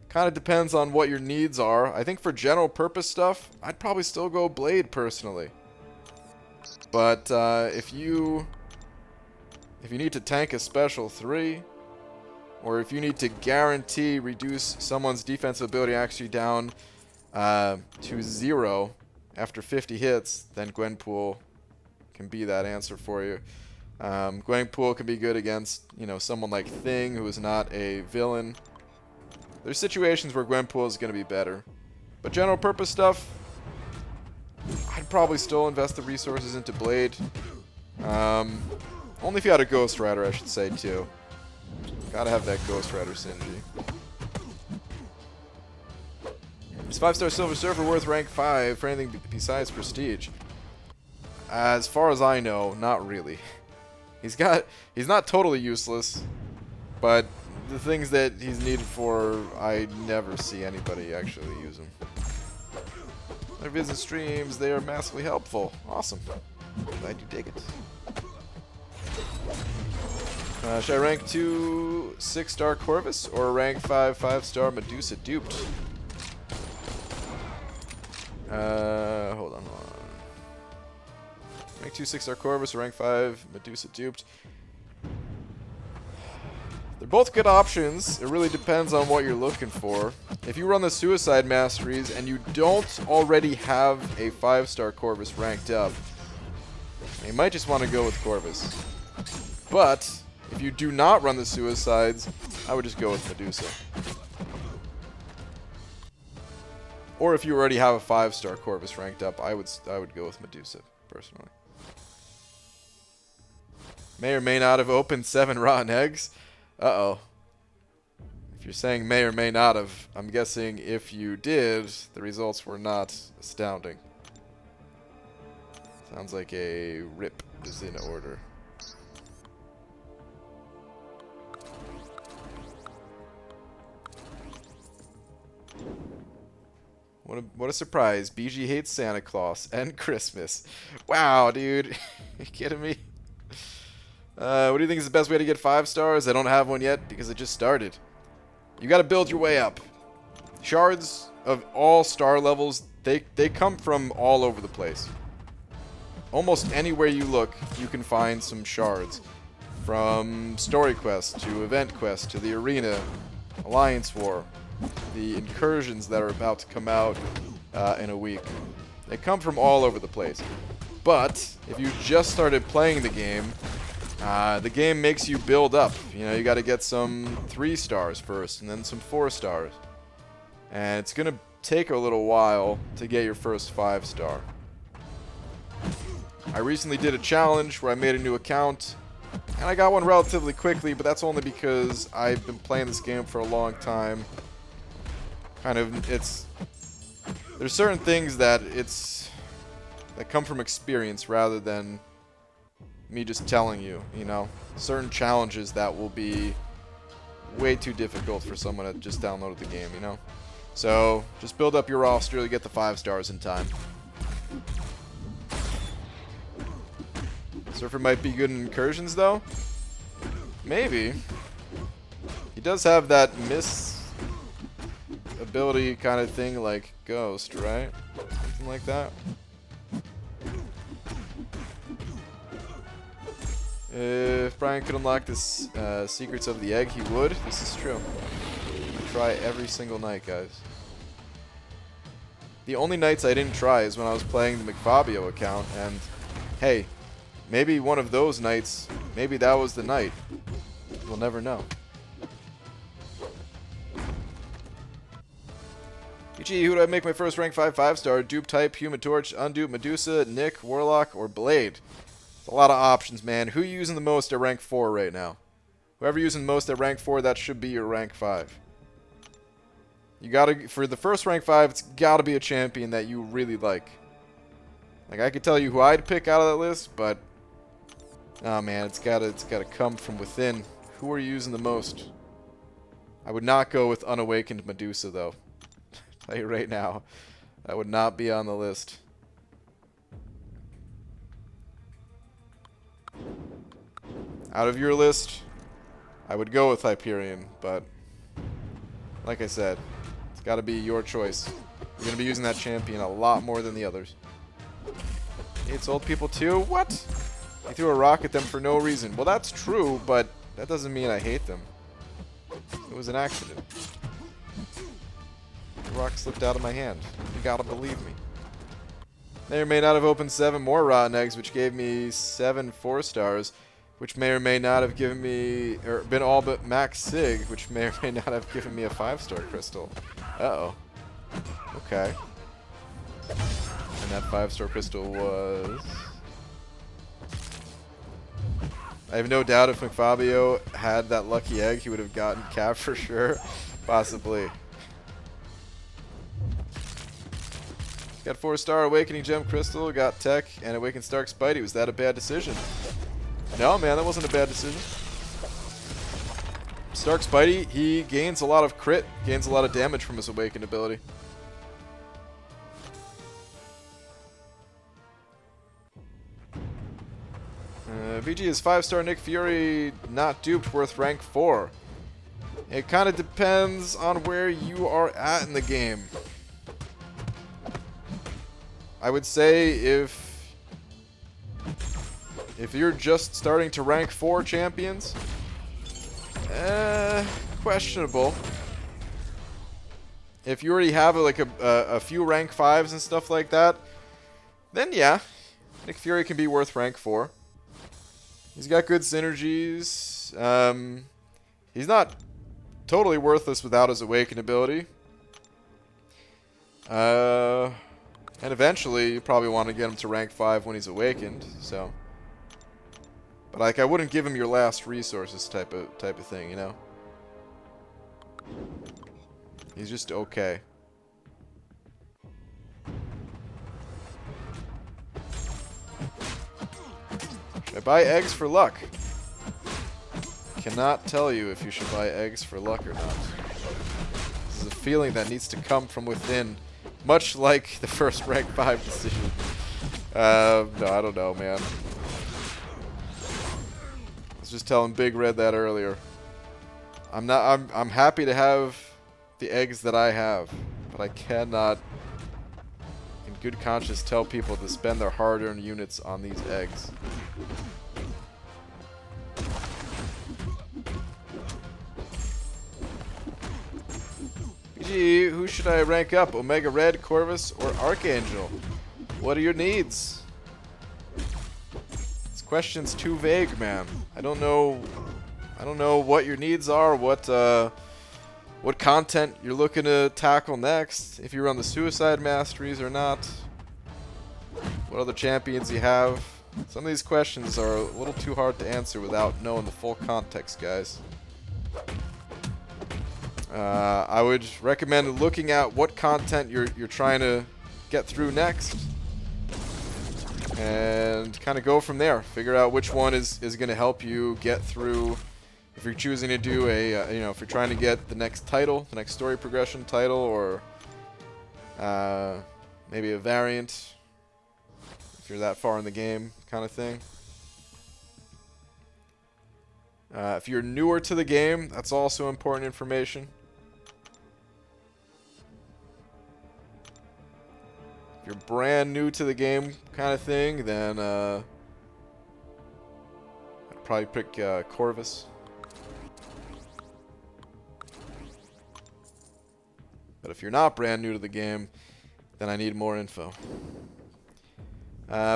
A: Kind of depends on what your needs are. I think for general purpose stuff, I'd probably still go Blade personally. But if you need to tank a special 3, or if you need to guarantee reduce someone's defensive ability actually down to 0 after 50 hits, then Gwenpool can be that answer for you. Gwenpool can be good against, you know, someone like Thing, who is not a villain. There's situations where Gwenpool is going to be better. But general purpose stuff, I'd probably still invest the resources into Blade. Only if you had a Ghost Rider, I should say, too. Gotta have that Ghost Rider synergy. Is 5-star Silver Surfer worth rank 5 for anything besides Prestige? As far as I know, not really. He's not totally useless, but the things that he's needed for, I never see anybody actually use him. Their vids and streams, they are massively helpful. Awesome. Glad you dig it. Should I rank 2 6-star Corvus or rank 5 5-star Medusa duped? Hold on. Rank 2 6-star Corvus or rank 5 Medusa duped? They're both good options. It really depends on what you're looking for. If you run the Suicide Masteries and you don't already have a 5-star Corvus ranked up, you might just want to go with Corvus. But if you do not run the Suicides, I would just go with Medusa. Or if you already have a 5-star Corvus ranked up, I would go with Medusa, personally. May or may not have opened 7 rotten eggs. Uh-oh. If you're saying may or may not have, I'm guessing if you did, the results were not astounding. Sounds like a rip is in order. What a surprise. BG hates Santa Claus and Christmas. Wow, dude. Are you kidding me? What do you think is the best way to get 5 stars? I don't have one yet because it just started. You gotta build your way up. Shards of all star levels, they come from all over the place. Almost anywhere you look, you can find some shards. From story quest to event quest to the arena, Alliance War, the incursions that are about to come out in a week. They come from all over the place. But if you just started playing the game makes you build up. You know, you got to get some 3 stars first, and then some 4 stars. And it's going to take a little while to get your first 5-star. I recently did a challenge where I made a new account, and I got one relatively quickly, but that's only because I've been playing this game for a long time. There's certain things that come from experience rather than me just telling you, you know, certain challenges that will be way too difficult for someone that just downloaded the game, you know. So just build up your roster to get the 5 stars in time. Surfer might be good in incursions though. Maybe. He does have that miss ability kind of thing like Ghost, right? Something like that. If Brian could unlock this secrets of the egg, he would. This is true. I try every single night, guys. The only nights I didn't try is when I was playing the McFabio account, and hey, maybe one of those nights, maybe that was the night. We'll never know. PG, who do I make my first rank 5 5-star? Dupe type, Human Torch, Undupe, Medusa, Nick, Warlock, or Blade? It's a lot of options, man. Who are you using the most at rank 4 right now? Whoever using the most at rank 4, that should be your rank 5. You gotta, for the first rank 5, it's gotta be a champion that you really like. Like, I could tell you who I'd pick out of that list, but oh man, it's gotta come from within. Who are you using the most? I would not go with Unawakened Medusa, though. I'll tell you right now, that would not be on the list. Out of your list, I would go with Hyperion, but like I said, it's got to be your choice. You're going to be using that champion a lot more than the others. It's old people too? What? I threw a rock at them for no reason. Well, that's true, but that doesn't mean I hate them. It was an accident. The rock slipped out of my hand. You gotta believe me. May or may not have opened 7 more rotten eggs, which gave me 7 4-stars, which may or may not have given me, or been all but max sig, which may or may not have given me a 5-star crystal. Uh-oh. Okay. And that 5-star crystal was... I have no doubt if McFabio had that lucky egg, he would have gotten Cap for sure. Possibly. Got 4-star Awakening Gem Crystal, got Tech, and Awakened Stark Spidey. Was that a bad decision? No, man, that wasn't a bad decision. Stark Spidey, he gains a lot of crit, gains a lot of damage from his Awakened ability. VG is 5-star Nick Fury, not duped, worth rank 4. It kind of depends on where you are at in the game. I would say if you're just starting to rank 4 champions, questionable. If you already have like a few rank 5s and stuff like that, then yeah, Nick Fury can be worth rank 4. He's got good synergies. He's not totally worthless without his Awaken ability. And eventually, you probably want to get him to rank 5 when he's awakened. So, but like, I wouldn't give him your last resources type of thing, you know. He's just okay. Should I buy eggs for luck? Cannot tell you if you should buy eggs for luck or not. This is a feeling that needs to come from within, much like the first rank 5 decision. No, I don't know, man. I was just telling Big Red that earlier. I'm happy to have the eggs that I have, but I cannot in good conscience tell people to spend their hard-earned units on these eggs. BG, who should I rank up? Omega Red, Corvus, or Archangel? What are your needs? This question's too vague, man. I don't know what your needs are, what content you're looking to tackle next, if you're on the Suicide Masteries or not, what other champions you have. Some of these questions are a little too hard to answer without knowing the full context, guys. I would recommend looking at what content you're trying to get through next, and kind of go from there. Figure out which one is going to help you get through. If you're choosing to do a, if you're trying to get the next title, the next story progression title, or maybe a variant, if you're that far in the game, kind of thing. If you're newer to the game, that's also important information. If you're brand new to the game, kind of thing, then I'd probably pick Corvus. But if you're not brand new to the game, then I need more info.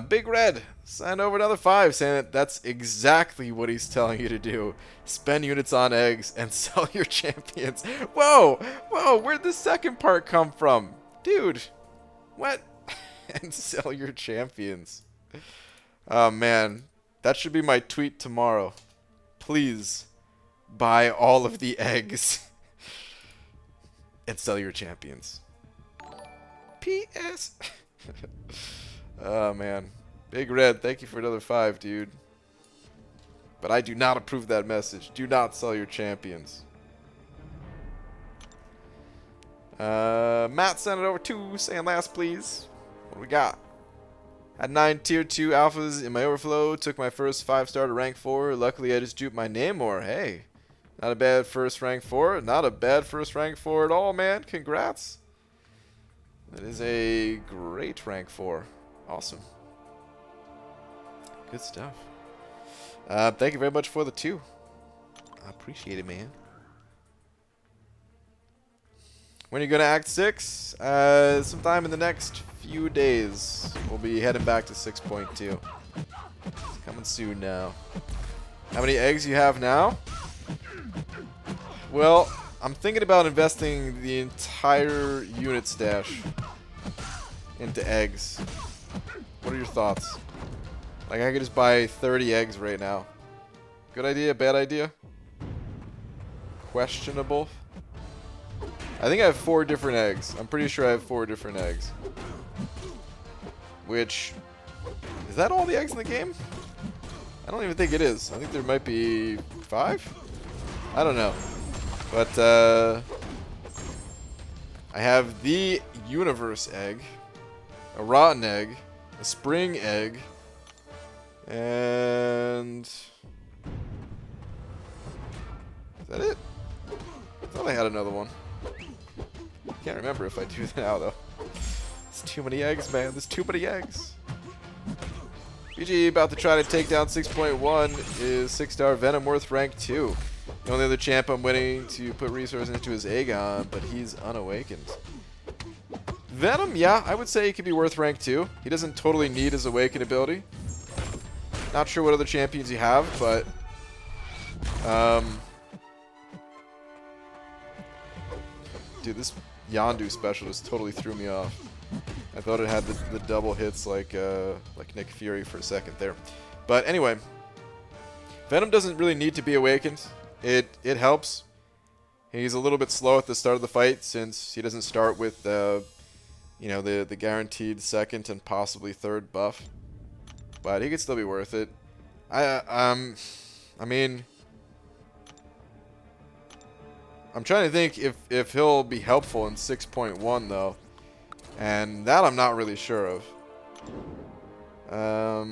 A: Big Red signed over another 5, saying that that's exactly what he's telling you to do. Spend units on eggs and sell your champions. Whoa! Whoa! Where'd the second part come from? Dude! What? And sell your champions. Oh, man. That should be my tweet tomorrow. Please buy all of the eggs. and sell your champions. P.S. Oh, man. Big Red, thank you for another 5, dude. But I do not approve that message. Do not sell your champions. Matt sent it over to saying last, please. What do we got? Had 9 tier 2 alphas in my overflow. Took my first 5-star to rank 4. Luckily, I just duped my name more. Hey, not a bad first rank 4. Not a bad first rank 4 at all, man. Congrats. That is a great rank 4. Awesome. Good stuff. Thank you very much for the 2. I appreciate it, man. When are you going to Act 6? Sometime in the next few days. We'll be heading back to 6.2. It's coming soon now. How many eggs you have now? Well, I'm thinking about investing the entire unit stash into eggs. What are your thoughts? Like, I could just buy 30 eggs right now. Good idea? Bad idea? Questionable? I think I have 4 different eggs. I'm pretty sure I have 4 different eggs. Which... Is that all the eggs in the game? I don't even think it is. I think there might be 5? I don't know. But, I have the universe egg, a rotten egg, a spring egg, and... Is that it? I thought I had another one. Can't remember if I do that now, though. It's too many eggs, man. There's too many eggs. BG about to try to take down 6.1 is 6-star Venom worth rank 2. The only other champ I'm waiting to put resources into is Aegon, but he's unawakened. Venom, yeah, I would say he could be worth rank 2. He doesn't totally need his Awaken ability. Not sure what other champions you have, but... Dude, this Yondu special just totally threw me off. I thought it had the double hits like Nick Fury for a second there. But anyway, Venom doesn't really need to be awakened. It helps. He's a little bit slow at the start of the fight since he doesn't start with you know, the guaranteed 2nd and possibly 3rd buff. But he could still be worth it. I mean, I'm trying to think if he'll be helpful in 6.1 though, and that I'm not really sure of. I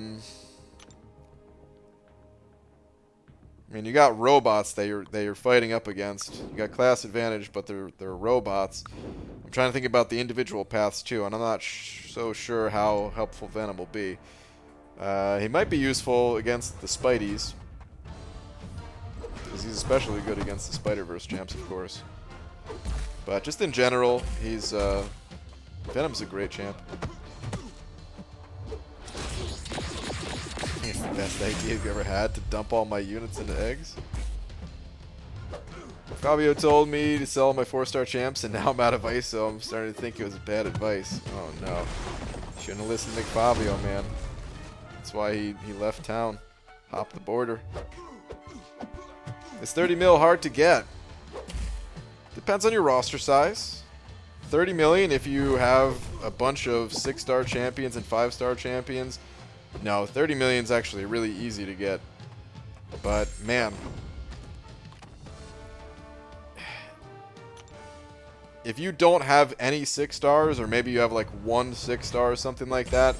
A: mean, you got robots that you're fighting up against. You got class advantage, but they're robots. I'm trying to think about the individual paths too, and I'm not so sure how helpful Venom will be. He might be useful against the Spideys, because he's especially good against the Spider-Verse champs, of course. But just in general, he's Venom's a great champ. It's the best idea you've ever had to dump all my units into eggs. Fabio told me to sell my 4-star champs, and now I'm out of ice, so I'm starting to think it was bad advice. Oh no. Shouldn't have listened to Fabio, man. That's why he left town. Hopped the border. Is 30 mil hard to get? Depends on your roster size. 30 million if you have a bunch of 6-star champions and 5-star champions. No, 30 million is actually really easy to get. But, man. If you don't have any 6-stars, or maybe you have like 1 6-star or something like that,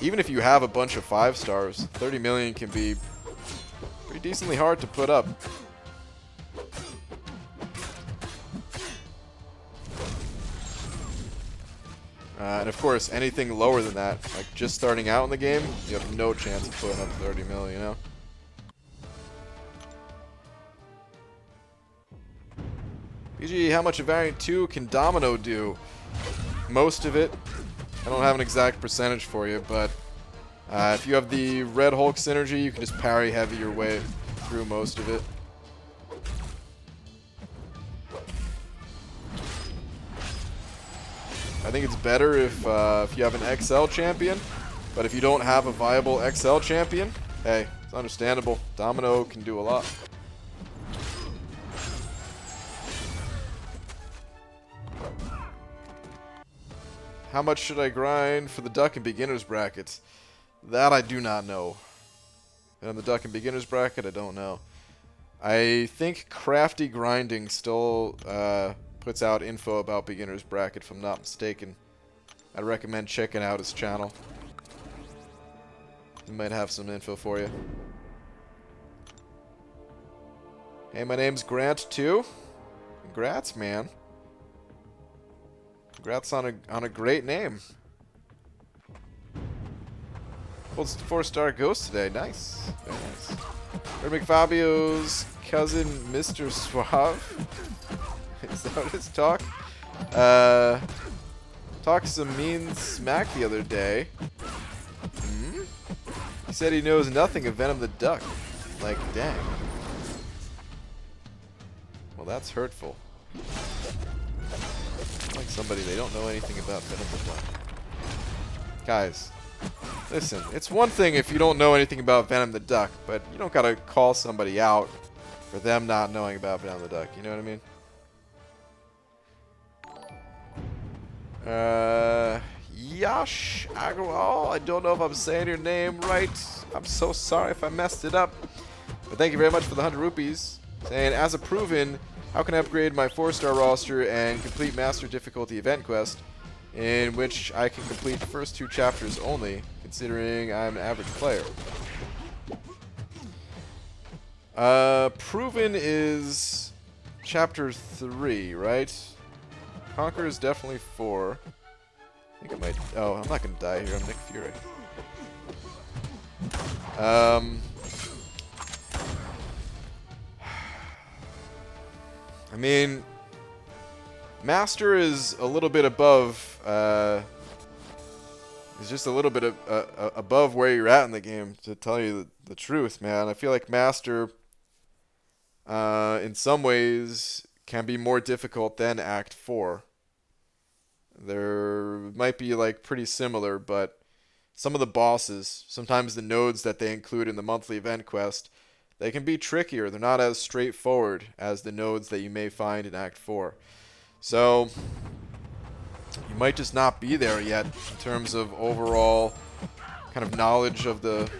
A: even if you have a bunch of 5-stars, 30 million can be pretty decently hard to put up. And of course, anything lower than that, like just starting out in the game, you have no chance of putting up 30 mil, you know? BG, how much of Variant 2 can Domino do? Most of it. I don't have an exact percentage for you, but if you have the Red Hulk synergy, you can just parry heavy your way through most of it. I think it's better if you have an XL champion, but if you don't have a viable XL champion, hey, it's understandable. Domino can do a lot. how much should I grind for the duck and beginner's brackets? That I do not know. And on the duck and beginner's bracket, I don't know. I think Crafty Grinding still puts out info about beginner's bracket, if I'm not mistaken. I'd recommend checking out his channel. He might have some info for you. Hey, my name's Grant too. Congrats, man. Congrats on a great name. Pulled 4-star ghost today. Nice. Very nice. Red McFabio's cousin, Mr. Suave. Is that his talk? Talked some mean smack the other day. He said he knows nothing of Venom the Duck. Like, dang. Well, that's hurtful. Like somebody, they don't know anything about Venom the Duck. Guys, listen, it's one thing if you don't know anything about Venom the Duck, but you don't gotta call somebody out for them not knowing about Venom the Duck, you know what I mean? Yash Agrawal, I don't know if I'm saying your name right. I'm so sorry if I messed it up. But thank you very much for the 100 rupees. Saying, as a proven, how can I upgrade my 4-star roster and complete Master Difficulty event quest, in which I can complete the first 2 chapters only, considering I'm an average player? Proven is chapter 3, right? Conquer is definitely 4. I think I might... Oh, I'm not going to die here. I'm Nick Fury. I mean, Master is a little bit above... is just a little bit above where you're at in the game, to tell you the truth, man. I feel like Master, in some ways, can be more difficult than Act 4. There might be like pretty similar, but some of the bosses, sometimes the nodes that they include in the monthly event quest, they can be trickier. They're not as straightforward as the nodes that you may find in Act 4. So you might just not be there yet in terms of overall kind of knowledge of the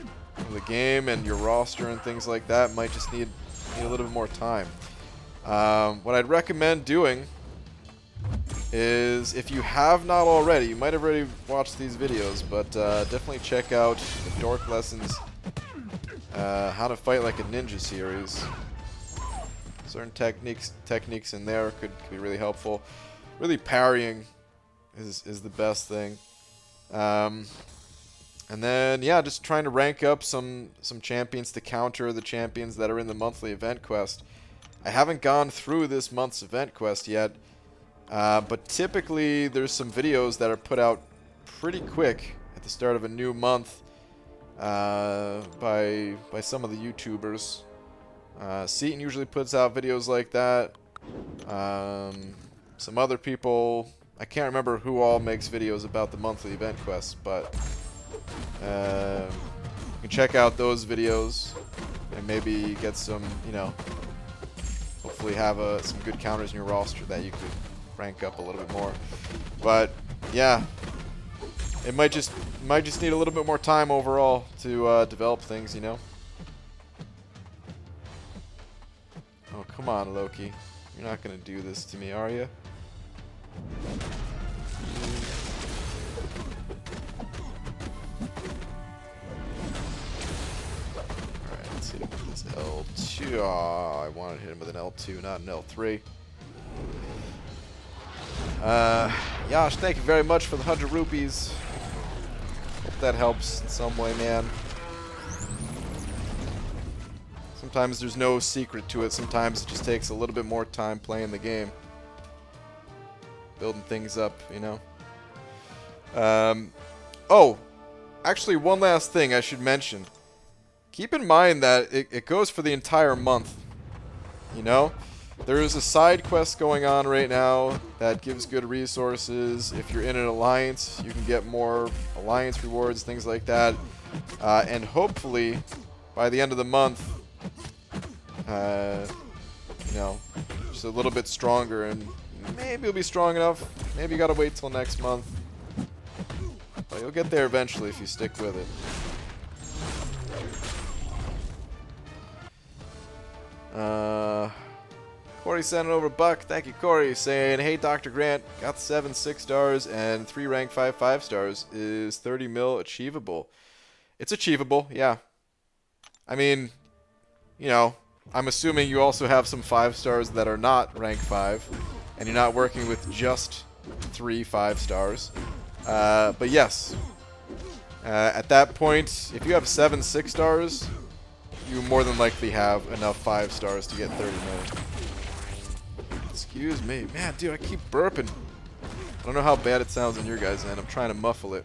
A: game and your roster and things like that. Might just need a little bit more time. What I'd recommend doing is, if you have not already, you might have already watched these videos, but definitely check out the Dork Lessons How to Fight Like a Ninja series. Certain techniques in there could be really helpful. Really parrying is the best thing. And then, yeah, just trying to rank up some champions to counter the champions that are in the monthly event quest. I haven't gone through this month's event quest yet, but typically there's some videos that are put out pretty quick at the start of a new month by some of the YouTubers. Seaton usually puts out videos like that. Some other people, I can't remember who all makes videos about the monthly event quests, but you can check out those videos and maybe get some, you know, hopefully have some good counters in your roster that you could rank up a little bit more. But yeah, it might just need a little bit more time overall to develop things, you know. Oh, come on, Loki. You're not going to do this to me, are you? Alright, let's hit him with this L2. Oh, I wanted to hit him with an L2, not an L3. Yash, thank you very much for the 100 rupees. Hope that helps in some way, man. Sometimes there's no secret to it. Sometimes it just takes a little bit more time playing the game. Building things up, you know. Oh, actually, one last thing I should mention. Keep in mind that it goes for the entire month. You know? There is a side quest going on right now that gives good resources. If you're in an alliance, you can get more alliance rewards, things like that. And hopefully, by the end of the month, you know, just a little bit stronger, and maybe you'll be strong enough. Maybe you gotta wait till next month. But you'll get there eventually if you stick with it. Corey sent it over Buck. Thank you, Corey. Saying, hey, Dr. Grant, got 7 6-stars and 3 rank 5 5-stars. Is 30 mil achievable? It's achievable, yeah. I mean, you know, I'm assuming you also have some 5-stars that are not rank 5, and you're not working with just 3 5-stars. But yes, at that point, if you have 7 6-stars, you more than likely have enough 5-stars to get 30 million. Excuse me. Man, dude, I keep burping. I don't know how bad it sounds on your guys' end. I'm trying to muffle it.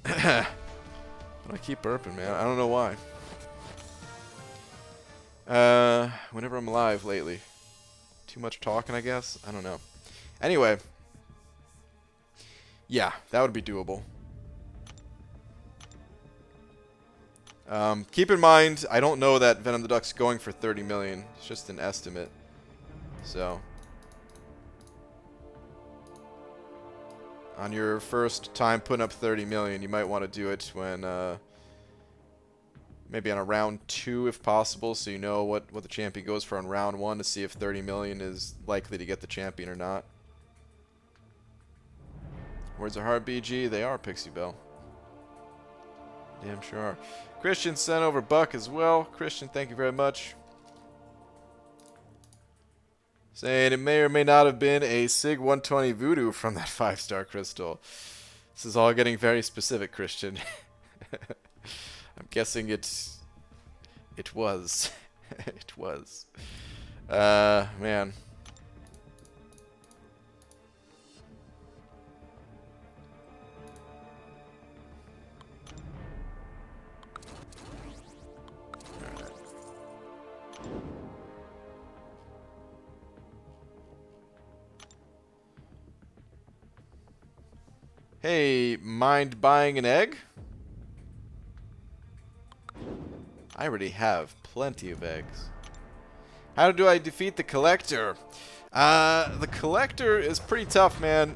A: But I keep burping, man. I don't know why. Whenever I'm live lately. Too much talking, I guess? I don't know. Anyway. Yeah, that would be doable. Keep in mind, I don't know that Venom the Duck's going for 30 million. It's just an estimate. So, on your first time putting up 30 million, you might want to do it when, maybe on a round 2 if possible, so you know what the champion goes for on round 1 to see if 30 million is likely to get the champion or not. Words are hard, BG. They are, Pixie Bell. Damn sure are. Christian sent over Buck as well. Christian, thank you very much. Saying it may or may not have been a SIG 120 voodoo from that 5-star crystal. This is all getting very specific, Christian. I'm guessing it was. It was. Man. Hey, mind buying an egg? I already have plenty of eggs. How do I defeat the Collector? The Collector is pretty tough, man.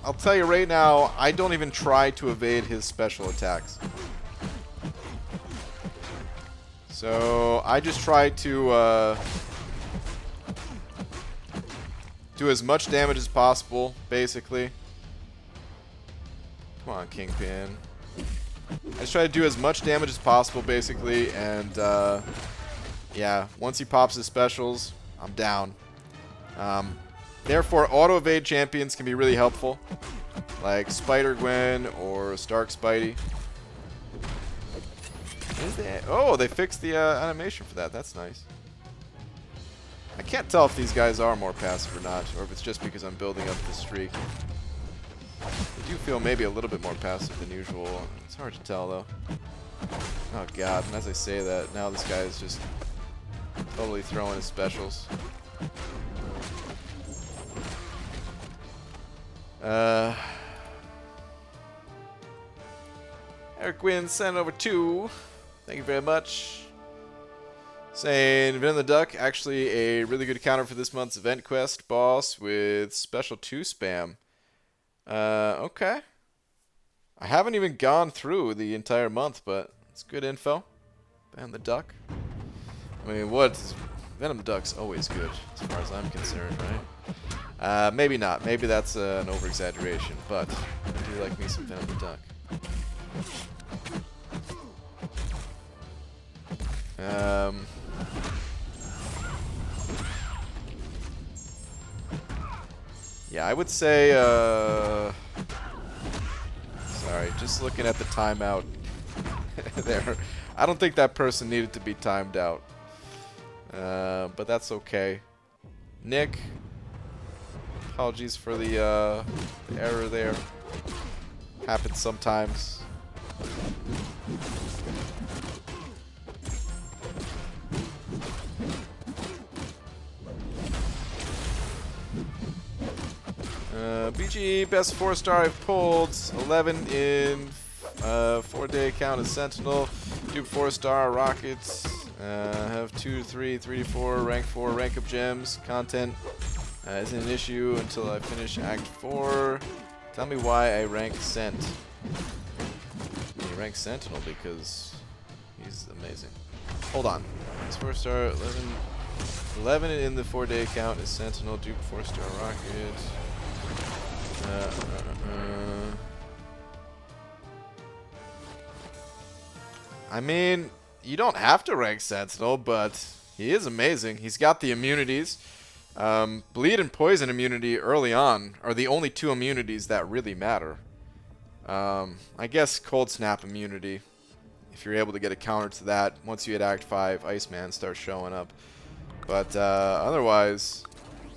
A: I'll tell you right now, I don't even try to evade his special attacks. So, I just try to do as much damage as possible, basically. Come on, Kingpin. I just try to do as much damage as possible, basically, and, yeah, once he pops his specials, I'm down. Therefore, auto-evade champions can be really helpful, like Spider-Gwen or Stark Spidey. Oh, they fixed the animation for that. That's nice. I can't tell if these guys are more passive or not, or if it's just because I'm building up the streak. They do feel maybe a little bit more passive than usual. It's hard to tell, though. Oh, God. And as I say that, now this guy is just totally throwing his specials. Eric Wynn sent over 2. Thank you very much. Saying Venom the Duck, actually a really good counter for this month's event quest boss with special 2 spam. Okay. I haven't even gone through the entire month, but it's good info. Venom the Duck. I mean, Venom the Duck's always good, as far as I'm concerned, right? Maybe not. Maybe that's an over-exaggeration, but I do like me some Venom the Duck. Yeah, I would say, sorry, just looking at the timeout there. I don't think that person needed to be timed out. But that's okay. Nick, apologies for the error there. Happens sometimes. BG, best 4-star I've pulled. 11 in 4-day count as Sentinel. Dupe 4-star Rockets. Have 2, 3, 3, 4, rank 4, rank up gems. Content isn't an issue until I finish Act 4. Tell me why I ranked Sent. I ranked Sentinel because he's amazing. Hold on. His 4-star 11 in the 4-day count is Sentinel. Duke 4-star rocket. I mean, you don't have to rank Sentinel, but he is amazing. He's got the immunities. Bleed and Poison immunity early on are the only two immunities that really matter. I guess Cold Snap immunity, if you're able to get a counter to that, once you hit Act 5, Iceman starts showing up. But otherwise,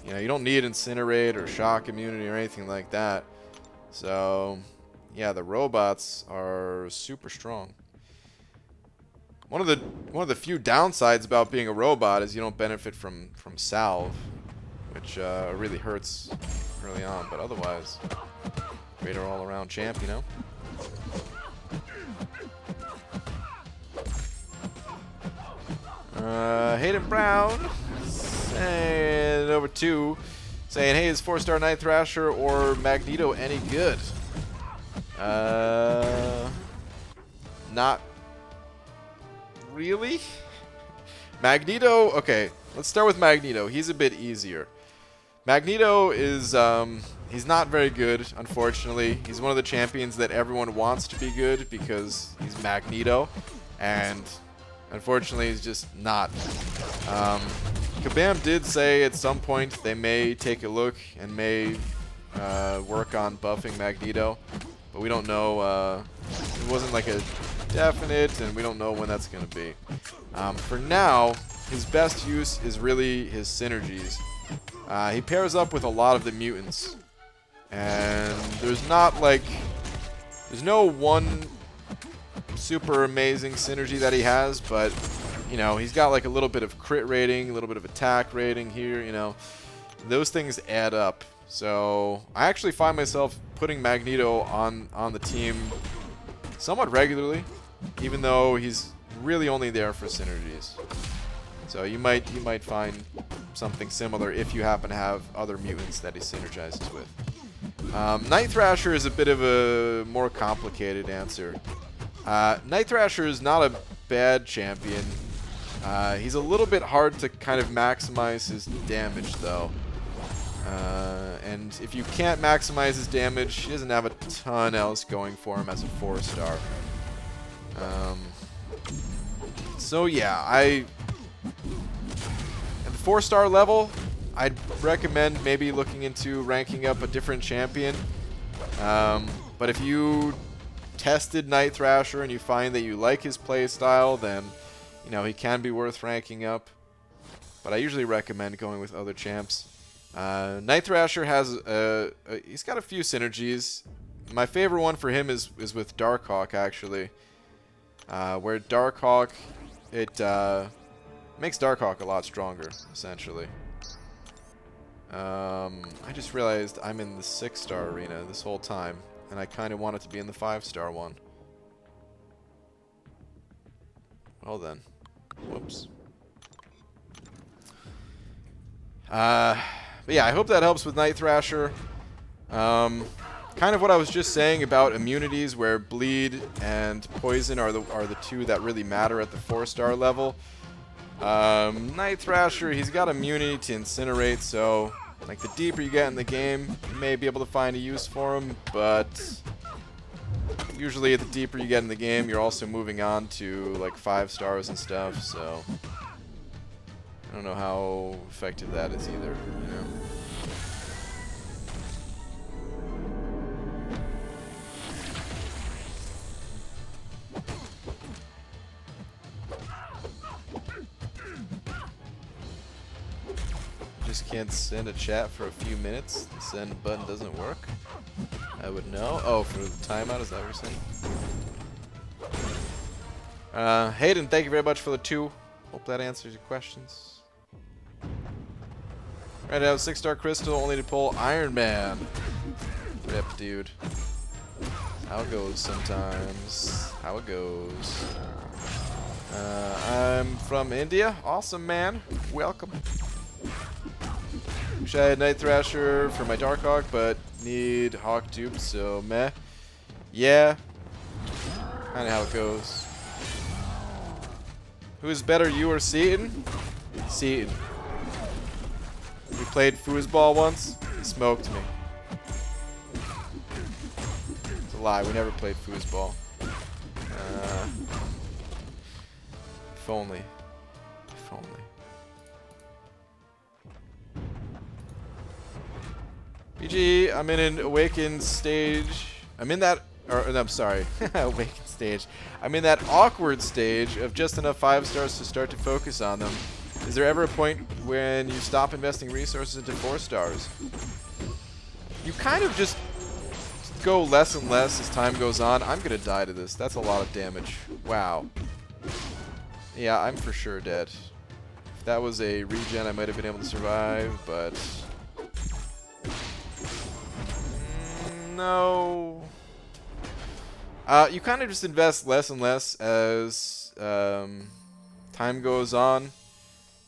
A: you know, you don't need Incinerate or Shock immunity or anything like that. So, yeah, the robots are super strong. One of the few downsides about being a robot is you don't benefit from salve, which really hurts early on. But otherwise, greater all-around champ, you know. Hayden Brown and over 2 saying, hey, is 4-star Night Thrasher or Magneto any good? Not really. Magneto, okay, let's start with Magneto. He's a bit easier. Magneto is, he's not very good, unfortunately. He's one of the champions that everyone wants to be good because he's Magneto, and unfortunately he's just not. Kabam did say at some point they may take a look and may work on buffing Magneto, but we don't know. It wasn't like a definite, and we don't know when that's going to be. For now, his best use is really his synergies. He pairs up with a lot of the mutants, and there's no one super amazing synergy that he has, but you know, he's got like a little bit of crit rating, a little bit of attack rating here, you know, those things add up. So I actually find myself putting Magneto on the team somewhat regularly, even though he's really only there for synergies. So you might find something similar if you happen to have other mutants that he synergizes with. Night Thrasher is a bit of a more complicated answer. Night Thrasher is not a bad champion. He's a little bit hard to kind of maximize his damage, though. And if you can't maximize his damage, he doesn't have a ton else going for him as a 4-star. So yeah, at the 4-star level, I'd recommend maybe looking into ranking up a different champion. But if you tested Night Thrasher and you find that you like his playstyle, then you know he can be worth ranking up. But I usually recommend going with other champs. Night Thrasher has he's got a few synergies. My favorite one for him is with Darkhawk, actually, where Darkhawk makes Darkhawk a lot stronger, essentially. I just realized I'm in the 6-star arena this whole time, and I kind of wanted to be in the 5-star one. Well then, whoops. But yeah, I hope that helps with Night Thrasher. Kind of what I was just saying about immunities, where Bleed and Poison are the two that really matter at the 4-star level. Night Thrasher, he's got immunity to Incinerate, so like the deeper you get in the game, you may be able to find a use for him, but usually the deeper you get in the game, you're also moving on to like 5 stars and stuff, so I don't know how effective that is either, you know. Just can't send a chat for a few minutes. The send button doesn't work. I would know. Oh, for the timeout, is that what you're saying? Hayden, thank you very much for the 2. Hope that answers your questions. Right now, 6-star Crystal, only to pull Iron Man. Rip, dude. How it goes sometimes. How it goes. I'm from India. Awesome, man. Welcome. Wish I had Night Thrasher for my Darkhawk, but need Hawk Tube, so meh. Yeah, kind of how it goes. Who's better, you or Seaton? Seaton. We played foosball once. He smoked me. It's a lie. We never played foosball. If only. If only. BG, I'm in an Awaken stage. I'm in that... Or, no, I'm sorry. Awaken stage. I'm in that awkward stage of just enough 5 stars to start to focus on them. Is there ever a point when you stop investing resources into 4 stars? You kind of just go less and less as time goes on. I'm going to die to this. That's a lot of damage. Wow. Yeah, I'm for sure dead. If that was a regen, I might have been able to survive, but... no. You kind of just invest less and less as time goes on.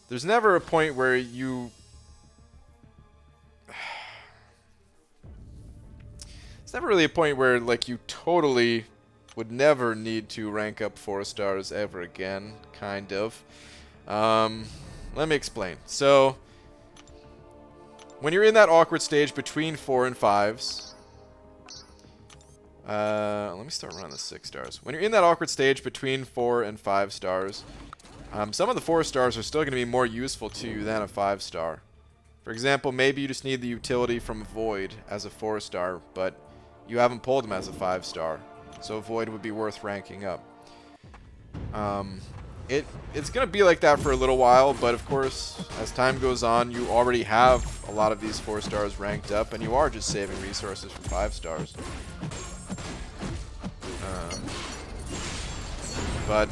A: There's never a point where you... It's never really a point where, like, you totally would never need to rank up 4 stars ever again, kind of. Let me explain. So, when you're in that awkward stage between 4 and 5s... let me start running the 6 stars. When you're in that awkward stage between 4 and 5 stars, some of the 4 stars are still going to be more useful to you than a 5 star. For example, maybe you just need the utility from Void as a 4 star, but you haven't pulled him as a 5 star. So Void would be worth ranking up. It's going to be like that for a little while, but of course, as time goes on, you already have a lot of these 4 stars ranked up, and you are just saving resources for 5 stars. But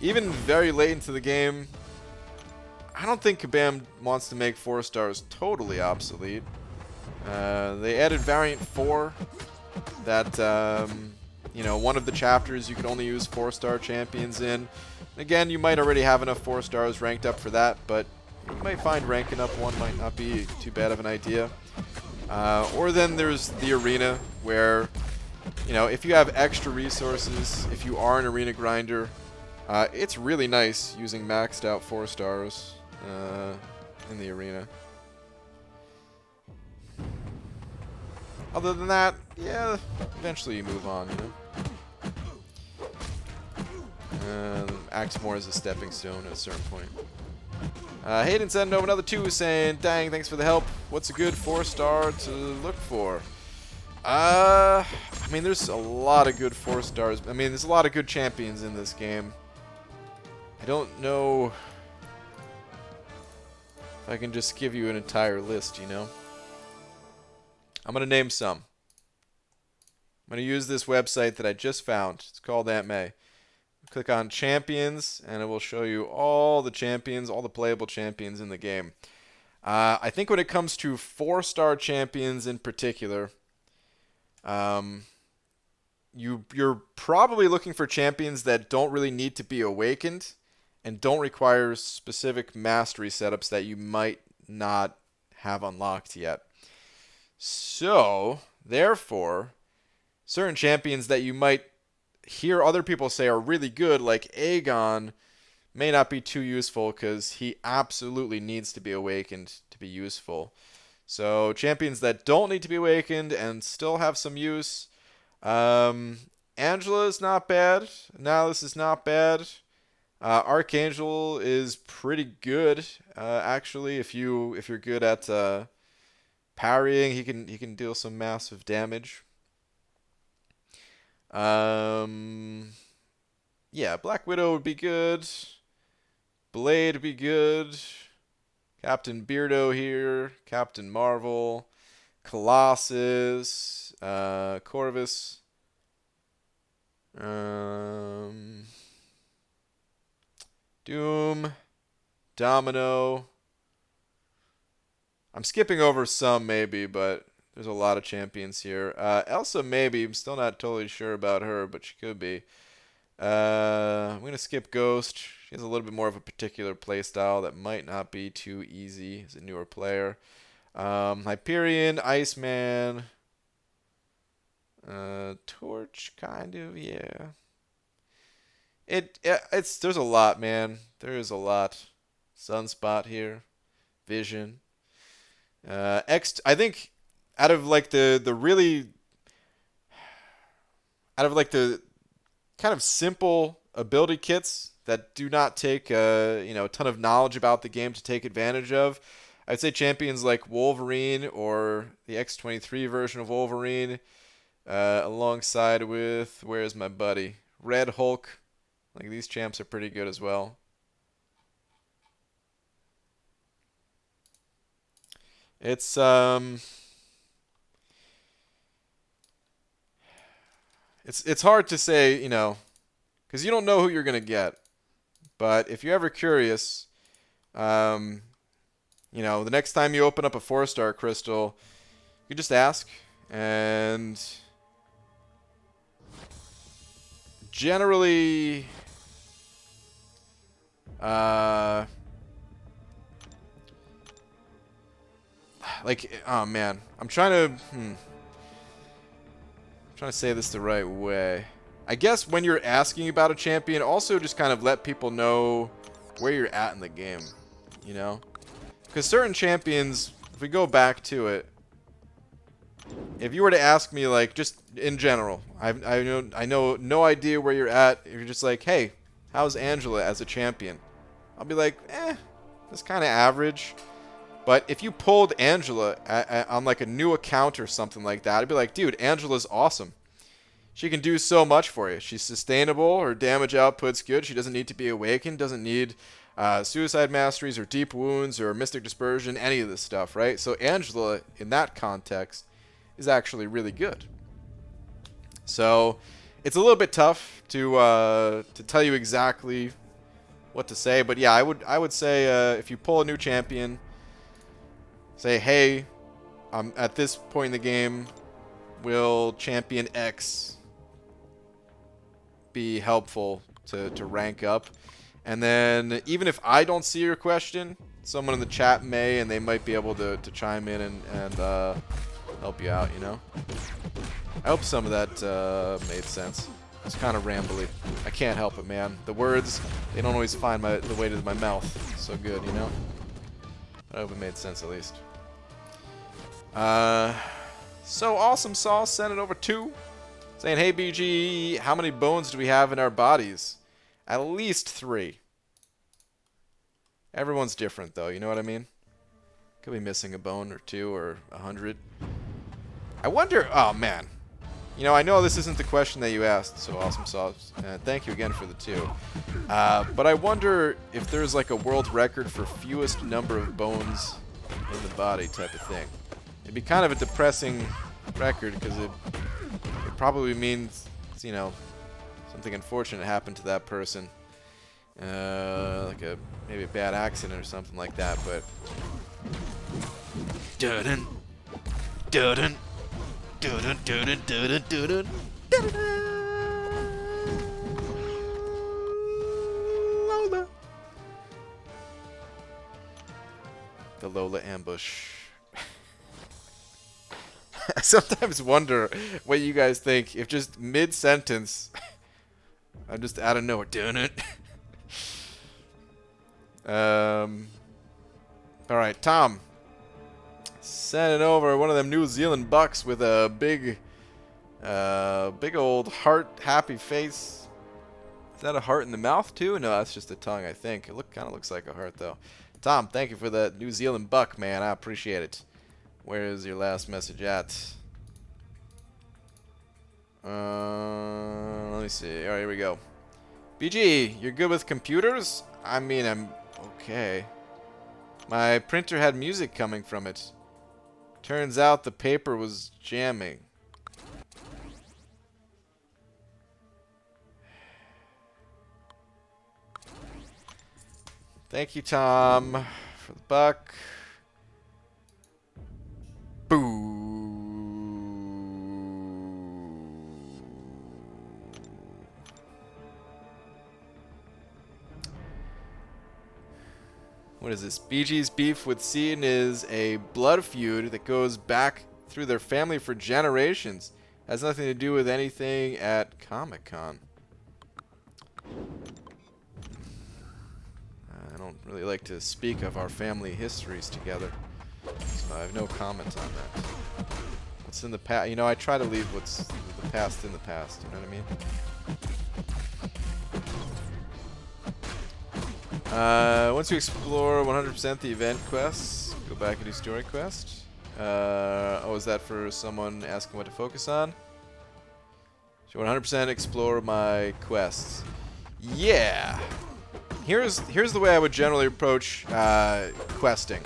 A: even very late into the game, I don't think Kabam wants to make 4 stars totally obsolete. They added Variant 4 that, you know, one of the chapters you could only use 4-star champions in. Again, you might already have enough 4 stars ranked up for that, but you might find ranking up one might not be too bad of an idea. Or then there's the arena where, you know, if you have extra resources, if you are an arena grinder, it's really nice using maxed out 4 stars in the arena. Other than that, yeah, eventually you move on, you know. Acts more as a stepping stone at a certain point. Hayden sent over another 2 saying, dang, thanks for the help. What's a good 4-star to look for? I mean, there's a lot of good 4 stars. I mean, there's a lot of good champions in this game. I don't know if I can just give you an entire list, you know. I'm going to name some. I'm going to use this website that I just found. It's called Aunt May. Click on Champions, and it will show you all the champions, all the playable champions in the game. I think when it comes to 4-star champions in particular, you're probably looking for champions that don't really need to be awakened and don't require specific mastery setups that you might not have unlocked yet. So, therefore, certain champions that you might hear other people say are really good, like Aegon, may not be too useful because he absolutely needs to be awakened to be useful. So, champions that don't need to be awakened and still have some use. Angela is not bad. Nihilus is not bad. Archangel is pretty good, actually. If you're good at parrying, he can deal some massive damage. Yeah, Black Widow would be good. Blade would be good. Captain Beardo here. Captain Marvel. Colossus. Corvus. Doom. Domino. I'm skipping over some maybe, but there's a lot of champions here. Elsa maybe. I'm still not totally sure about her, but she could be. I'm going to skip Ghost. She has a little bit more of a particular playstyle that might not be too easy as a newer player. Hyperion, Iceman, Torch, kind of, yeah. It's there's a lot, man. There is a lot. Sunspot here, Vision. I think out of like the really out of like the kind of simple ability kits that do not take a ton of knowledge about the game to take advantage of, I'd say champions like Wolverine or the X-23 version of Wolverine, alongside with, where's my buddy, Red Hulk. Like, these champs are pretty good as well. It's hard to say, because you don't know who you're gonna get. But if you're ever curious, um, the next time you open up a 4-star crystal, you just ask, and generally, oh man, I'm trying to say this the right way. I guess when you're asking about a champion, also just kind of let people know where you're at in the game, you know? Because certain champions, if we go back to it, if you were to ask me, like, just in general, I know no idea where you're at. You're just like, hey, how's Angela as a champion? I'll be like, that's kind of average. But if you pulled Angela on like a new account or something like that, I'd be like, dude, Angela's awesome. She can do so much for you. She's sustainable. Her damage output's good. She doesn't need to be awakened. Doesn't need suicide masteries or deep wounds or mystic dispersion. Any of this stuff, right? So Angela, in that context, is actually really good. So it's a little bit tough to tell you exactly what to say. But yeah, I would say if you pull a new champion, say, hey, at this point in the game, will champion X be helpful to rank up? And then even if I don't see your question, someone in the chat may, and they might be able to chime in and help you out, I hope some of that made sense. It's kind of rambly. I can't help it, man. The words, they don't always find the way to my mouth so good, I hope it made sense at least. So Awesome Sauce sent it over 2, saying, hey BG, how many bones do we have in our bodies? At least 3. Everyone's different though, you know what I mean? Could be missing a bone or 2 or 100. I wonder, oh man. I know this isn't the question that you asked, so Awesome Sauce, and thank you again for the 2. But I wonder if there's like a world record for fewest number of bones in the body type of thing. It'd be kind of a depressing record because it probably means, something unfortunate happened to that person. Like maybe a bad accident or something like that, but dun dun dun dun dun dun Lola. The Lola ambush. I sometimes wonder what you guys think if just mid-sentence I'm just out of nowhere doing it. Alright, Tom. Sending over one of them New Zealand bucks with a big old heart happy face. Is that a heart in the mouth too? No, that's just a tongue, I think. It kind of looks like a heart though. Tom, thank you for that New Zealand buck, man. I appreciate it. Where is your last message at? Let me see. Alright, here we go. BG, you're good with computers? I mean, I'm okay. My printer had music coming from it. Turns out the paper was jamming. Thank you, Tom, for the buck. Boo. What is this? BG's beef with Seton is a blood feud that goes back through their family for generations. Has nothing to do with anything at Comic-Con. I don't really like to speak of our family histories together, so I have no comment on that. What's in the past? You know, I try to leave what's the past in the past. You know what I mean? Once you explore 100% the event quests, go back and do story quest. Oh, is that for someone asking what to focus on? So 100% explore my quests. Yeah. Here's the way I would generally approach questing.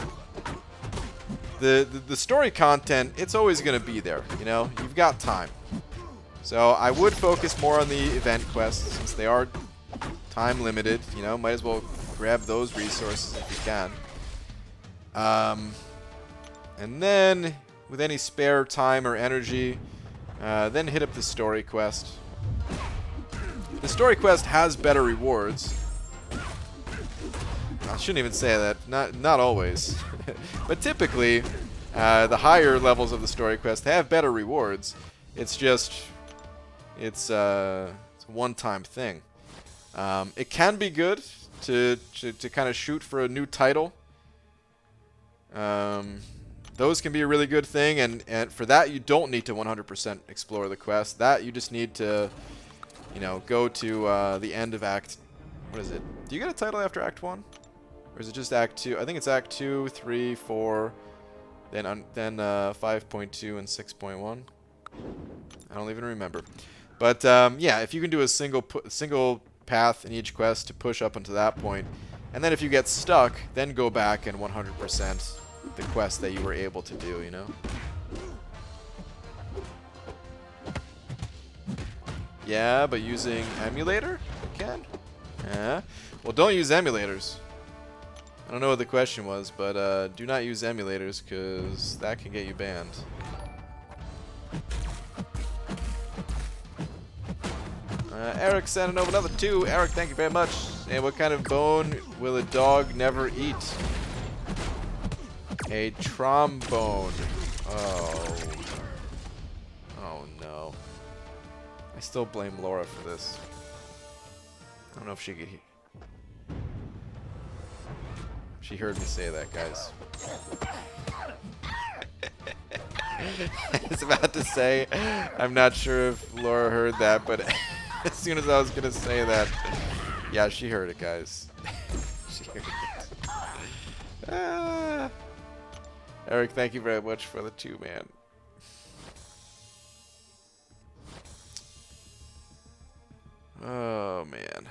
A: The story content, it's always going to be there. You know, you've got time. So I would focus more on the event quests since they are time limited. You know, might as well grab those resources if you can. And then, with any spare time or energy, then hit up the story quest. The story quest has better rewards. I shouldn't even say that. Not always. But typically, the higher levels of the story quest have better rewards. It's just... It's a one-time thing. It can be good to kind of shoot for a new title. Those can be a really good thing, and for that you don't need to 100% explore the quest. That you just need to, you know, go to the end of Act... What is it? Do you get a title after Act 1? Or is it just Act 2? I think it's Act 2, 3, 4, then 5.2 and 6.1. I don't even remember. But yeah, if you can do a single path in each quest to push up until that point, and then if you get stuck, then go back and 100% the quest that you were able to do, you know? Yeah, but using emulator? You can? Yeah. Well, don't use emulators. I don't know what the question was, but do not use emulators, because that can get you banned. Eric sending over another 2. Eric, thank you very much. And what kind of bone will a dog never eat? A trombone. Oh. Oh no. I still blame Laura for this. I don't know if she could hear. She heard me say that, guys. I was about to say, I'm not sure if Laura heard that, but as soon as I was going to say that, yeah, she heard it, guys. She heard it. Eric, thank you very much for the 2, man. Oh, man.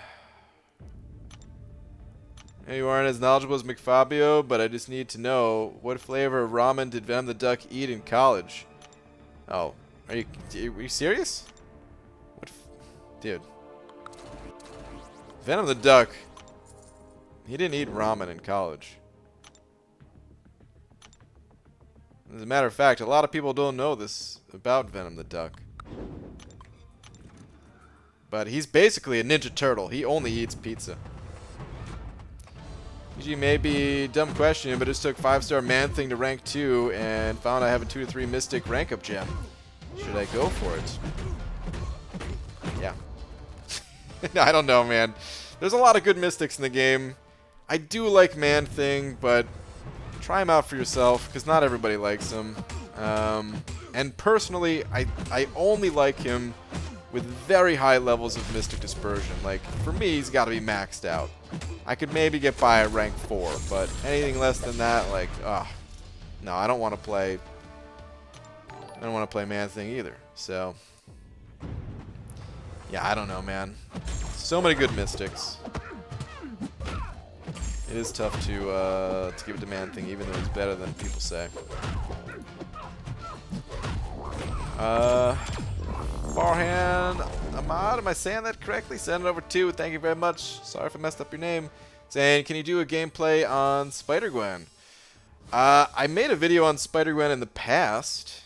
A: You aren't as knowledgeable as McFabio, but I just need to know, what flavor of ramen did Venom the Duck eat in college? Oh, are you serious? What, dude? Venom the Duck, he didn't eat ramen in college. As a matter of fact, a lot of people don't know this about Venom the Duck. But he's basically a Ninja Turtle. He only eats pizza. GG may be dumb question, but it just took 5-star Man-Thing to rank 2 and found I have a 2 to 3 Mystic rank-up gem. Should I go for it? Yeah. I don't know, man. There's a lot of good Mystics in the game. I do like Man-Thing, but try him out for yourself, because not everybody likes him. And personally, I only like him with very high levels of Mystic Dispersion. Like, for me, he's got to be maxed out. I could maybe get by at rank 4, but anything less than that, like, no, I don't want to play. I don't want to play Man-Thing either. So, yeah, I don't know, man. So many good Mystics. It is tough to give it to Man-Thing, even though he's better than people say. Farhan Ahmad, am I saying that correctly? Send it over to. Thank you very much. Sorry if I messed up your name. Saying, can you do a gameplay on Spider-Gwen? I made a video on Spider-Gwen in the past,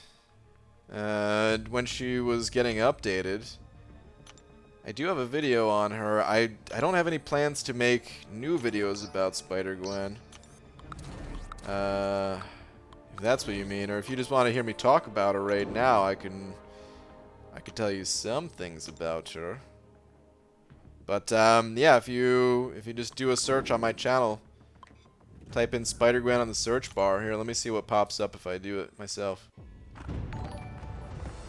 A: when she was getting updated. I do have a video on her. I don't have any plans to make new videos about Spider-Gwen. If that's what you mean, or if you just want to hear me talk about her right now, I can tell you some things about her. But yeah, if you just do a search on my channel, type in Spider-Gwen on the search bar. Here, let me see what pops up if I do it myself.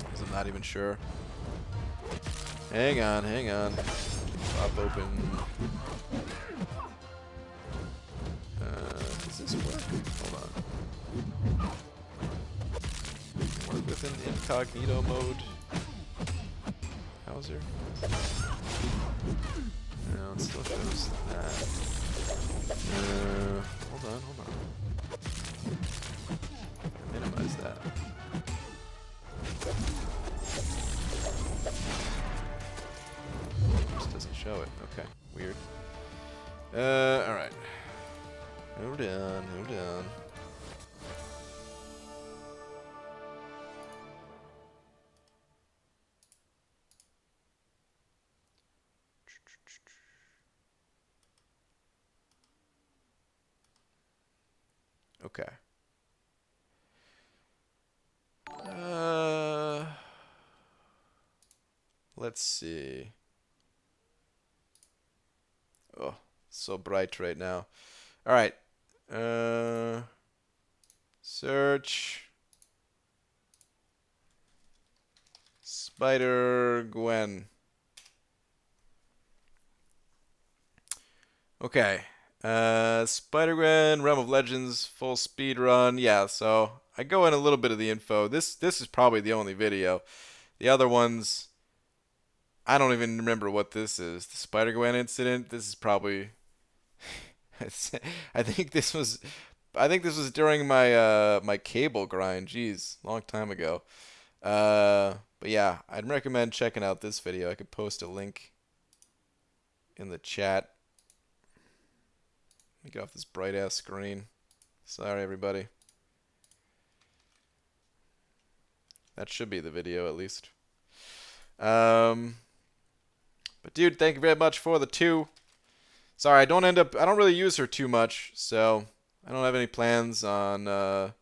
A: 'Cause I'm not even sure. Hang on, hang on. Pop open. Does this work? Hold on. Work within incognito mode. Browser. No, it still shows that. Hold on, hold on. Minimize that. Just doesn't show it. Okay, weird. Alright. Hold on, hold on. Okay. Let's see. Oh, so bright right now. All right. Search Spider-Gwen. Okay. Spider-Gwen, Realm of Legends, full speed run. Yeah, so I go in a little bit of the info. This is probably the only video. The other ones, I don't even remember what this is. The Spider-Gwen incident. This is probably. I think this was during my my cable grind. Jeez, long time ago. But yeah, I'd recommend checking out this video. I could post a link in the chat. Let me get off this bright ass screen. Sorry, everybody. That should be the video at least. But dude, thank you very much for the 2. Sorry, I don't really use her too much, so I don't have any plans on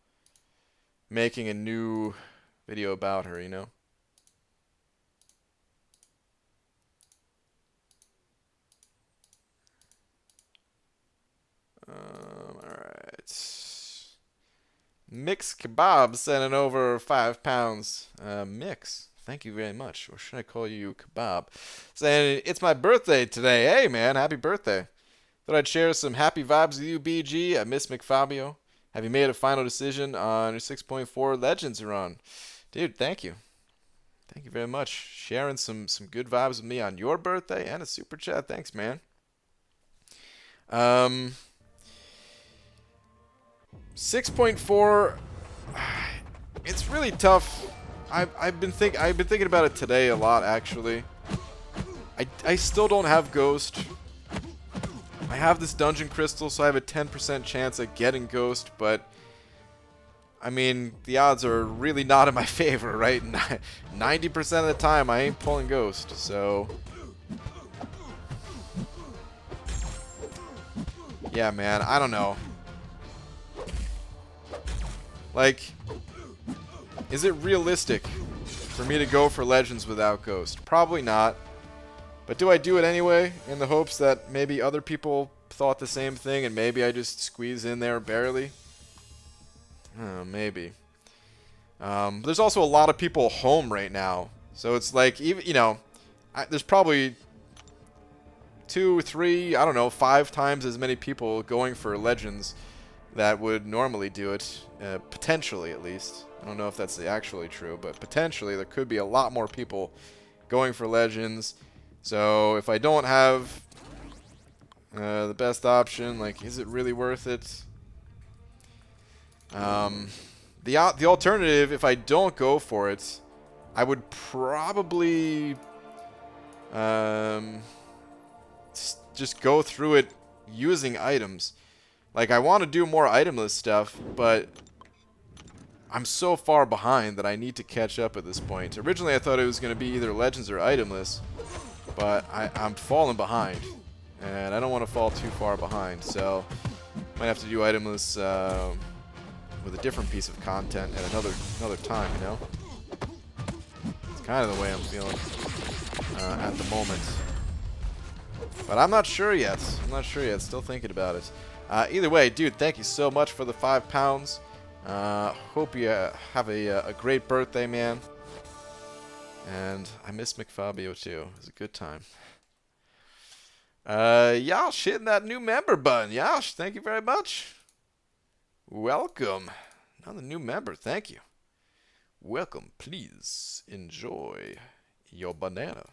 A: making a new video about her, you know. Alright. Mix Kebab sending over 5 pounds. Mix, thank you very much. Or should I call you Kebab? Saying, it's my birthday today. Hey, man, happy birthday. Thought I'd share some happy vibes with you, BG. I miss McFabio. Have you made a final decision on your 6.4 Legends you're on? Dude, thank you. Thank you very much. Sharing some good vibes with me on your birthday and a super chat. Thanks, man. 6.4. It's really tough. I've been thinking about it today a lot, actually. I still don't have Ghost. I have this Dungeon Crystal, so I have a 10% chance at getting Ghost, but I mean, the odds are really not in my favor, right? 90% of the time, I ain't pulling Ghost, so yeah, man, I don't know. Like, is it realistic for me to go for Legends without Ghost? Probably not. But do I do it anyway in the hopes that maybe other people thought the same thing and maybe I just squeeze in there barely? Maybe. There's also a lot of people home right now. So it's like, even, you know, there's probably 2, 3, I don't know, 5 times as many people going for Legends that would normally do it, potentially at least. I don't know if that's actually true, but potentially there could be a lot more people going for Legends. So if I don't have the best option, like, is it really worth it? The alternative, if I don't go for it, I would probably just go through it using items. Like, I want to do more itemless stuff, but I'm so far behind that I need to catch up at this point. Originally, I thought it was going to be either Legends or itemless, but I'm falling behind, and I don't want to fall too far behind. So Might have to do itemless with a different piece of content at another time, you know? It's kind of the way I'm feeling at the moment. But I'm not sure yet. I'm not sure yet. Still thinking about it. Either way, dude, thank you so much for the £5. Hope you have a great birthday, man. And I miss McFabio too. It was a good time. Yash hitting that new member button. Yash, thank you very much. Welcome. Another new member. Thank you. Welcome. Please enjoy your banana.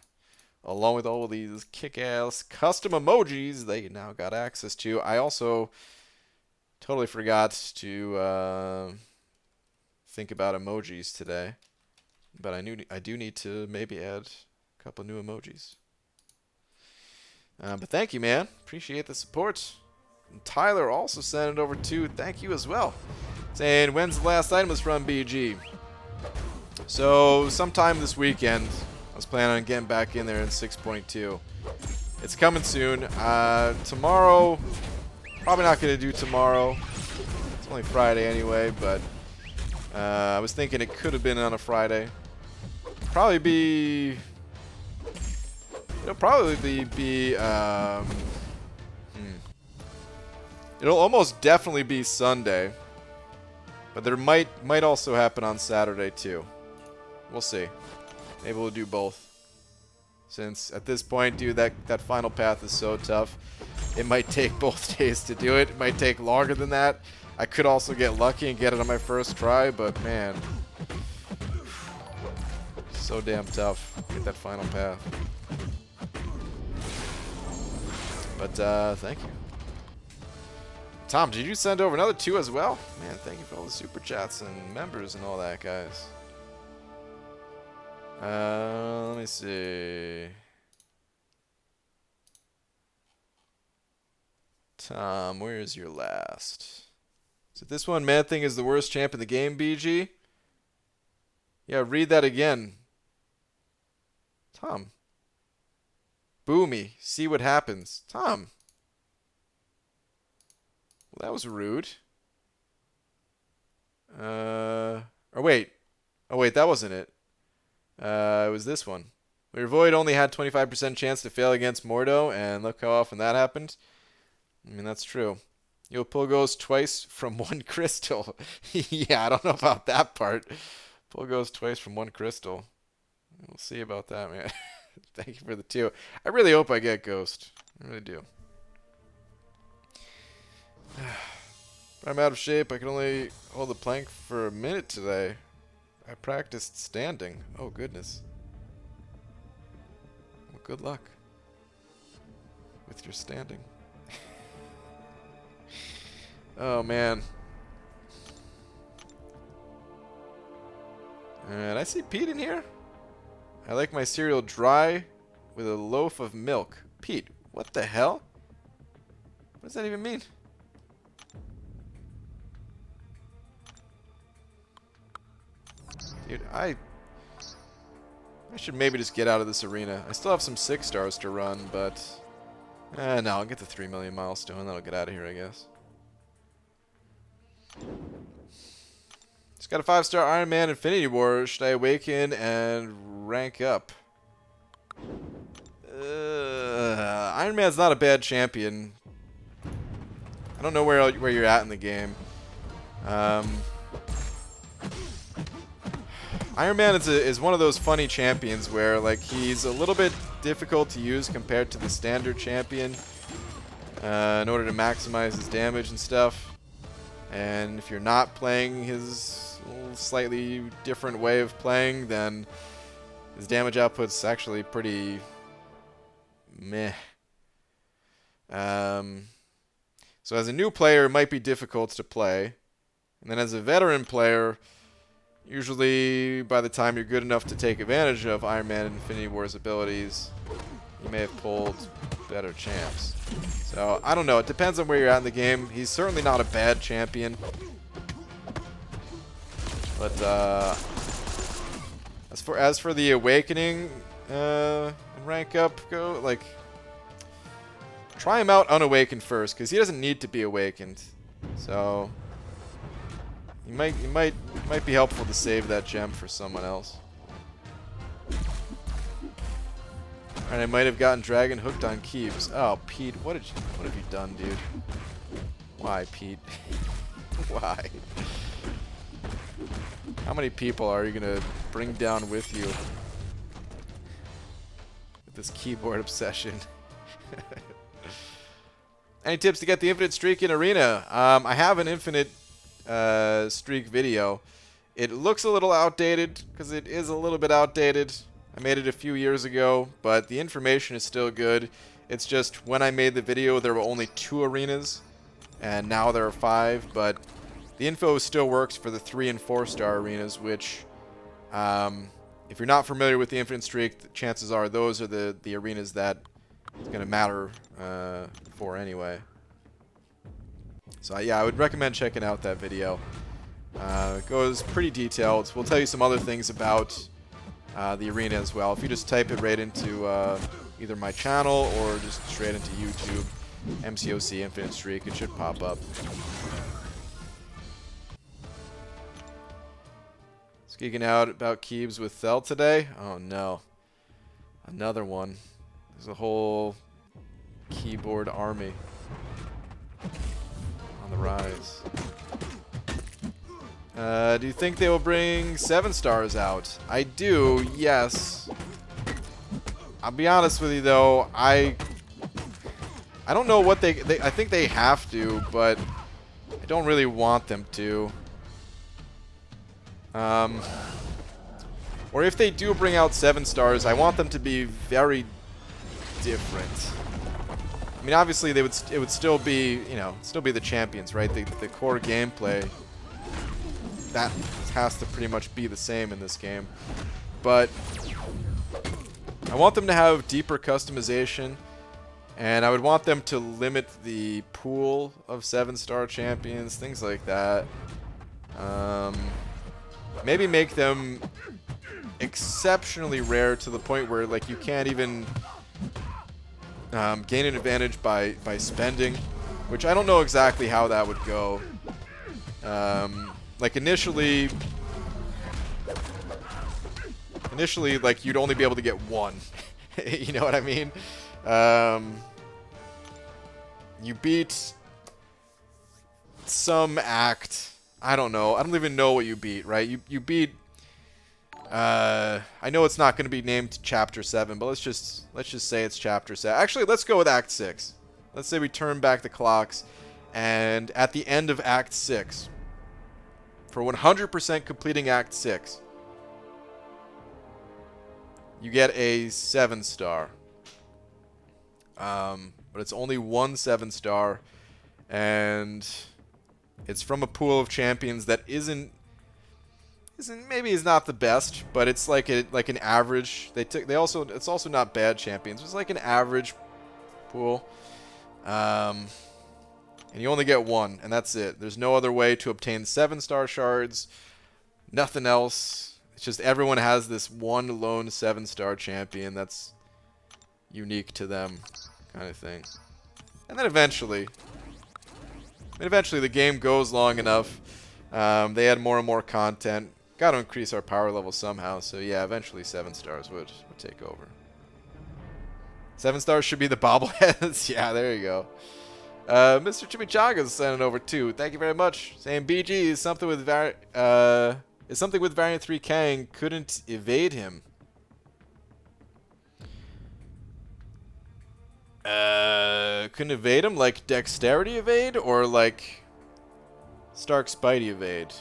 A: Along with all these kick-ass custom emojis that you now got access to. I also totally forgot to think about emojis today. But I do need to maybe add a couple new emojis. But thank you, man. Appreciate the support. And Tyler also sent it over too. Thank you as well. Saying, when's the last item was from BG? So, sometime this weekend. I was planning on getting back in there in 6.2. It's coming soon. Tomorrow, probably not going to do tomorrow. It's only Friday anyway, but I was thinking it could have been on a Friday. Probably be... It'll probably be it'll almost definitely be Sunday. But there might also happen on Saturday too. We'll see. Maybe we'll do both. Since at this point, dude, that final path is so tough. It might take both days to do it. It might take longer than that. I could also get lucky and get it on my first try, but man. So damn tough. Get that final path. But thank you. Tom, did you send over another 2 as well? Man, thank you for all the super chats and members and all that, guys. Let me see. Tom, where is your last? Is it this one? Man-Thing is the worst champ in the game, BG? Yeah, read that again. Tom. Boomy, see what happens. Tom. Well, that was rude. Or wait. Oh, wait, that wasn't it. It was this one. Your Void only had 25% chance to fail against Mordo, and look how often that happened. I mean, that's true. You'll pull ghost twice from one crystal. Yeah, I don't know about that part. Pull ghost twice from one crystal. We'll see about that, man. Thank you for the 2. I really hope I get ghost. I really do. But I'm out of shape. I can only hold the plank for a minute today. I practiced standing. Oh, goodness. Well, good luck with your standing. Oh, man. And I see Pete in here. I like my cereal dry with a loaf of milk. Pete, what the hell? What does that even mean? Dude, I should maybe just get out of this arena. I still have some 6 stars to run, but... no, I'll get the 3 million milestone. That'll get out of here, I guess. Just got a 5-star Iron Man Infinity War. Should I awaken and rank up? Iron Man's not a bad champion. I don't know where you're at in the game. Iron Man is one of those funny champions where like he's a little bit difficult to use compared to the standard champion in order to maximize his damage and stuff. And if you're not playing his slightly different way of playing, then his damage output's actually pretty meh. So as a new player, it might be difficult to play. And then as a veteran player, usually by the time you're good enough to take advantage of Iron Man and Infinity War's abilities, you may have pulled better champs. So, I don't know. It depends on where you're at in the game. He's certainly not a bad champion. But, as for the awakening rank up go, like, try him out unawakened first, because he doesn't need to be awakened. So it might be helpful to save that gem for someone else. And I might have gotten Dragon hooked on Keebs. Oh, Pete, what have you done, dude? Why, Pete? Why? How many people are you gonna bring down with you with this keyboard obsession? Any tips to get the infinite streak in Arena? I have an infinite streak video. It looks a little outdated because it is a little bit outdated. I made it a few years ago, but the information is still good. It's just when I made the video, there were only 2 arenas, and now there are 5. But the info still works for the 3- and 4-star arenas, which, if you're not familiar with the infinite streak, the chances are those are the arenas that it's going to matter for anyway. So yeah, I would recommend checking out that video. It goes pretty detailed. We'll tell you some other things about the arena as well. If you just type it right into either my channel or just straight into YouTube, MCOC Infinite Streak, it should pop up. Geeking out about Keebs with Thel today? Oh no. Another one. There's a whole keyboard army on the rise. Do you think they will bring 7 stars out? I do, yes. I'll be honest with you though, I don't know what they I think they have to, but I don't really want them to. Or if they do bring out 7 stars, I want them to be very different. I mean, obviously it would still be, you know, still be the champions, right? The core gameplay, that has to pretty much be the same in this game. But I want them to have deeper customization, and I would want them to limit the pool of 7-star champions, things like that. Maybe make them exceptionally rare to the point where, like, you can't even gain an advantage by spending, which I don't know exactly how that would go. Like initially, like, you'd only be able to get 1. You know what I mean? You beat some act. I don't know. I don't even know what you beat, right? You beat. I know it's not going to be named Chapter 7, but let's just say it's Chapter 7. Actually, let's go with Act 6. Let's say we turn back the clocks, and at the end of Act 6, for 100% completing Act 6, you get a 7-star. But it's only 1 7-star, and it's from a pool of champions that isn't maybe is not the best, but it's like an average. It's also not bad champions. It's like an average pool. And you only get 1, and that's it. There's no other way to obtain 7-star shards. Nothing else. It's just everyone has this one lone 7-star champion that's unique to them, kind of thing. And then eventually the game goes long enough. They add more and more content. Got to increase our power level somehow. So yeah, eventually 7 stars would take over. 7 stars should be the bobbleheads. Yeah, there you go. Mr. Chimichanga's sending over too. Thank you very much. Saying BG is something with Variant 3 Kang couldn't evade him. Couldn't evade him like Dexterity evade or like Stark Spidey evade?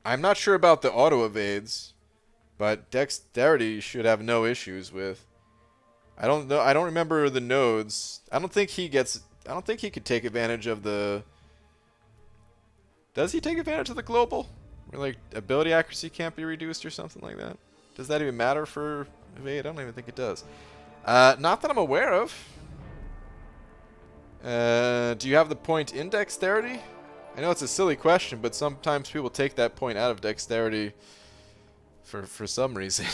A: I'm not sure about the auto evades, but Dexterity should have no issues with. I don't know. I don't remember the nodes. I don't think he could take advantage of the. Does he take advantage of the global? Where like ability accuracy can't be reduced or something like that? Does that even matter for evade? I don't even think it does. Not that I'm aware of. Do you have the point in Dexterity? I know it's a silly question, but sometimes people take that point out of Dexterity for some reason.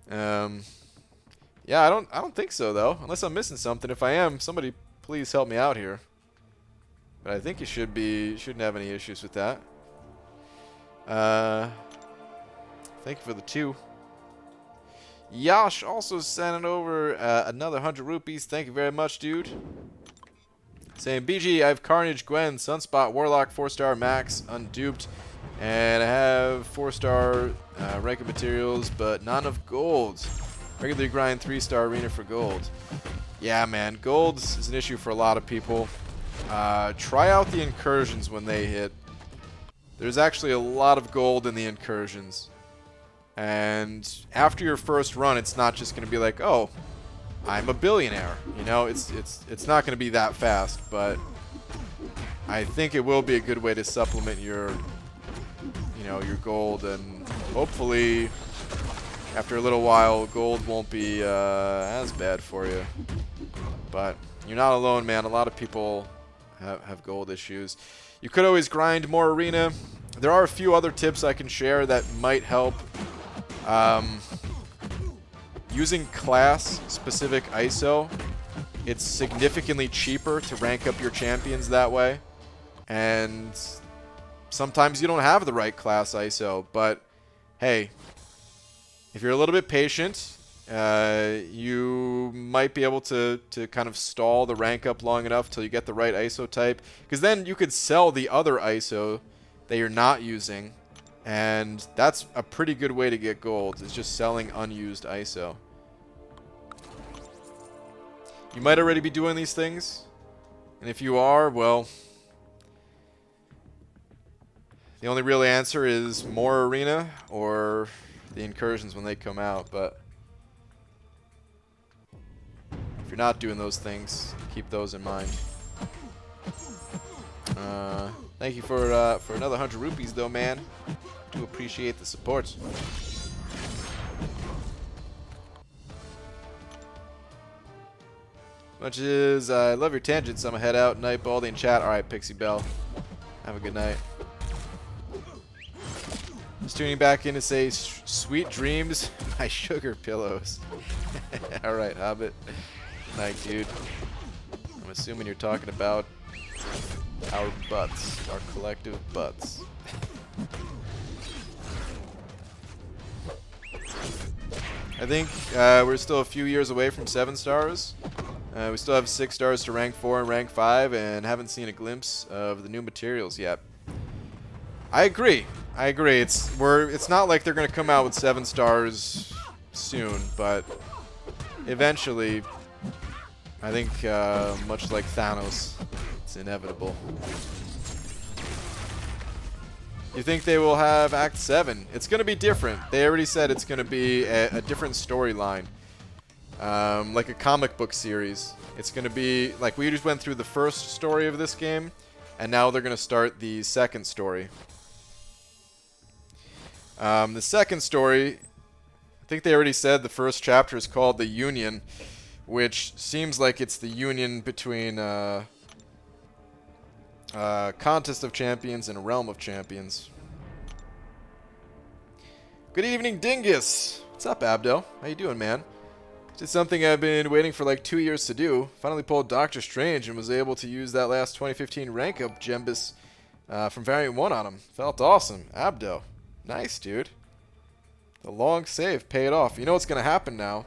A: Yeah, Yeah, I don't think so though. Unless I'm missing something. If I am, somebody please help me out here. But I think you shouldn't have any issues with that. Thank you for the 2. Yash also sending over another 100 rupees. Thank you very much, dude. Saying, BG, I have Carnage, Gwen, Sunspot, Warlock, 4-star Max, Unduped, and I have 4-star rank of materials, but none of gold. Regularly grind 3-star arena for gold. Yeah, man, gold is an issue for a lot of people. Try out the incursions when they hit. There's actually a lot of gold in the incursions. And after your first run, it's not just going to be like, oh, I'm a billionaire. You know, it's not going to be that fast, but I think it will be a good way to supplement your, you know, your gold, and hopefully after a little while, gold won't be as bad for you. But you're not alone, man. A lot of people have gold issues. You could always grind more arena. There are a few other tips I can share that might help. Using class-specific ISO, it's significantly cheaper to rank up your champions that way. And sometimes you don't have the right class ISO, but hey, if you're a little bit patient, you might be able to kind of stall the rank up long enough till you get the right ISO type, because then you could sell the other ISO that you're not using, and that's a pretty good way to get gold, is just selling unused ISO. You might already be doing these things, and if you are, well, the only real answer is more arena or the incursions when they come out. But if you're not doing those things, keep those in mind. Thank you for another 100 rupees though, man. Do appreciate the support. Much as I love your tangents, I'm gonna head out. Night, Baldy, and chat. Alright, Pixie Bell. Have a good night. Just tuning back in to say, sweet dreams, my sugar pillows. Alright, Hobbit. Night, dude. I'm assuming you're talking about our butts, our collective butts. I think we're still a few years away from 7 stars. We still have 6 stars to rank 4 and rank 5, and haven't seen a glimpse of the new materials yet. I agree. I agree. It's not like they're going to come out with 7 stars soon, but eventually, I think much like Thanos, it's inevitable. You think they will have Act 7? It's going to be different. They already said it's going to be a different storyline. Like a comic book series. It's going to be, like, we just went through the first story of this game, and now they're going to start the second story. The second story, I think they already said the first chapter is called The Union, which seems like it's the union between Contest of Champions and Realm of Champions. Good evening, Dingus! What's up, Abdo? How you doing, man? Did something I've been waiting for like 2 years to do. Finally pulled Doctor Strange and was able to use that last 2015 rank up Gembus from Variant 1 on him. Felt awesome. Abdo. Nice, dude. The long save paid off. You know what's going to happen now?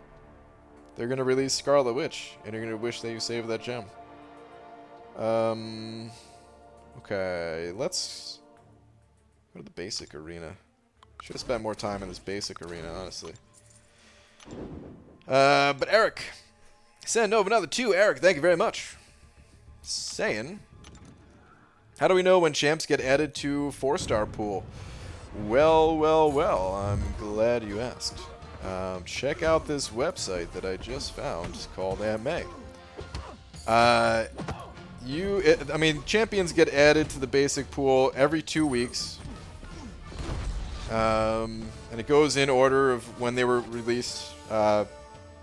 A: They're going to release Scarlet Witch, and you're going to wish that you saved that gem. Okay, let's go to the basic arena. Should have spent more time in this basic arena, honestly. But Eric, send over another 2. Eric, thank you very much. Saying, how do we know when champs get added to 4-star pool? Well, well, well, I'm glad you asked. Check out this website that I just found. It's called AMA. I mean, champions get added to the basic pool every 2 weeks. And it goes in order of when they were released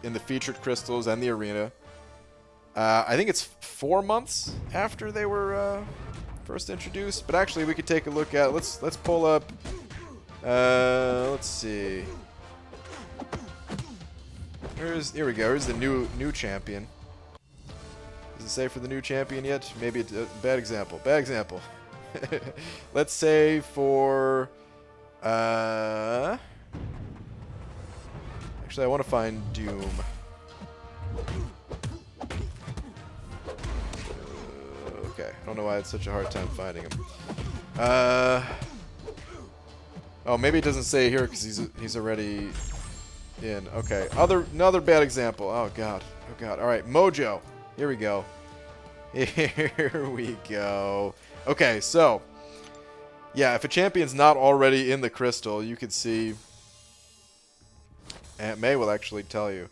A: in the featured crystals and the arena. I think it's 4 months after they were first introduced. But actually, we could take a look at. Let's pull up. Let's see. Here we go. Here's the new champion. Does it say for the new champion yet? Maybe it's a bad example. Bad example. Let's say for actually I want to find Doom. Okay, I don't know why I had such a hard time finding him. Oh, maybe it doesn't say here because he's already in. Okay, another bad example. Oh god. Oh god. All right, Mojo. Here we go. Here we go. Okay, so yeah, if a champion's not already in the crystal, you could see. Aunt May will actually tell you,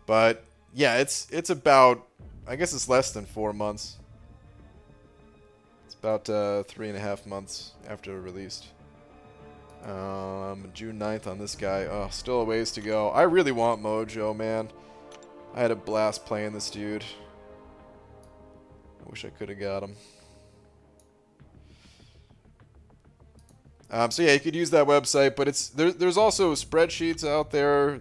A: but yeah, it's about, I guess it's less than 4 months. It's about 3.5 months after released. June 9th on this guy. Oh, still a ways to go. I really want Mojo, man. I had a blast playing this dude. I wish I could have got him. So yeah, you could use that website, but there's also spreadsheets out there,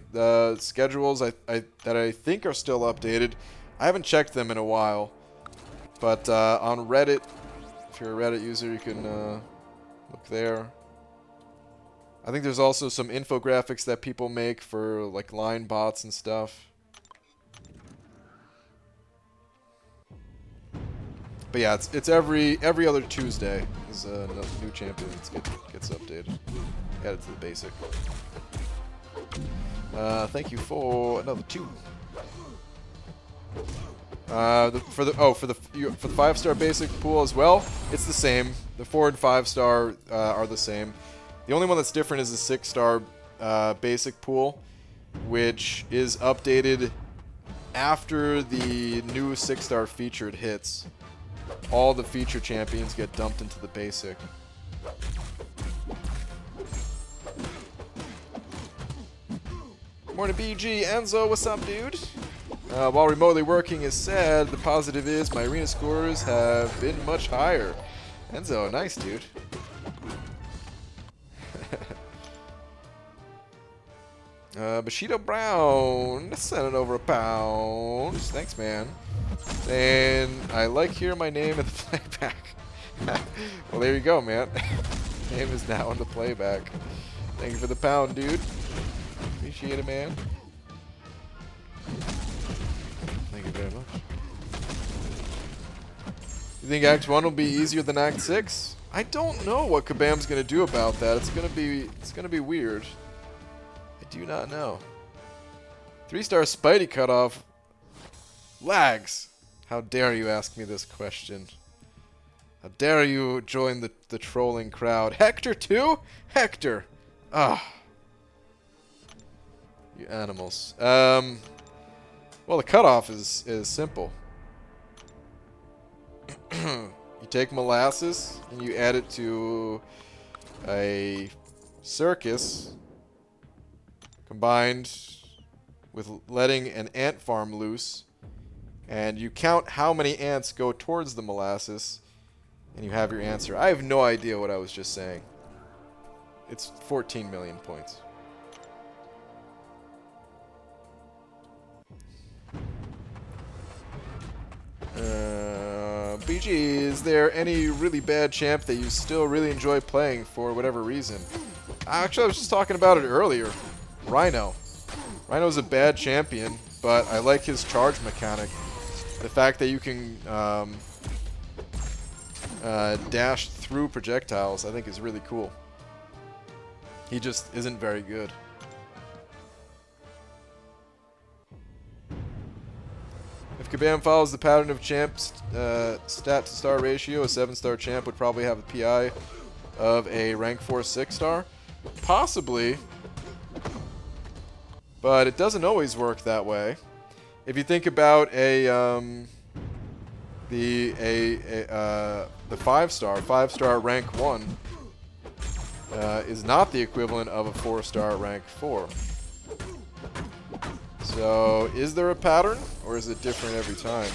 A: schedules that I think are still updated. I haven't checked them in a while, but on Reddit, if you're a Reddit user, you can look there. I think there's also some infographics that people make for like line bots and stuff. But yeah, it's every other Tuesday is a new champion that gets updated. Added to the basic. Thank you for another 2. For the 5-star basic pool as well, it's the same. The 4 and 5-star are the same. The only one that's different is the 6-star basic pool, which is updated after the new 6-star featured hits. All the feature champions get dumped into the basic. Morning BG, Enzo, what's up, dude? While remotely working is sad, the positive is my arena scores have been much higher. Enzo, nice, dude. Bushido Brown, sending over a pound. Thanks, man. And I like hearing my name in the playback. Well, there you go, man. Name is now in the playback. Thank you for the pound, dude. Appreciate it, man. Thank you very much. You think Act 1 will be easier than Act 6? I don't know what Kabam's gonna do about that. It's gonna be weird. I do not know. 3-star Spidey cutoff. Lags. How dare you ask me this question? How dare you join the trolling crowd? Hector too? Hector. Ah. You animals. Well, the cutoff is simple. You take molasses and you add it to a circus combined with letting an ant farm loose, and you count how many ants go towards the molasses, and you have your answer. I have no idea what I was just saying. It's 14 million points. BG, is there any really bad champ that you still really enjoy playing for whatever reason? Actually, I was just talking about it earlier. Rhino. Rhino's a bad champion, but I like his charge mechanic. The fact that you can dash through projectiles, I think, is really cool. He just isn't very good. If Kabam follows the pattern of champs stat to star ratio, a 7-star champ would probably have a PI of a rank 4 6-star. Possibly. But it doesn't always work that way. If you think about the 5-star rank 1 is not the equivalent of a 4-star rank 4. So, is there a pattern, or is it different every time?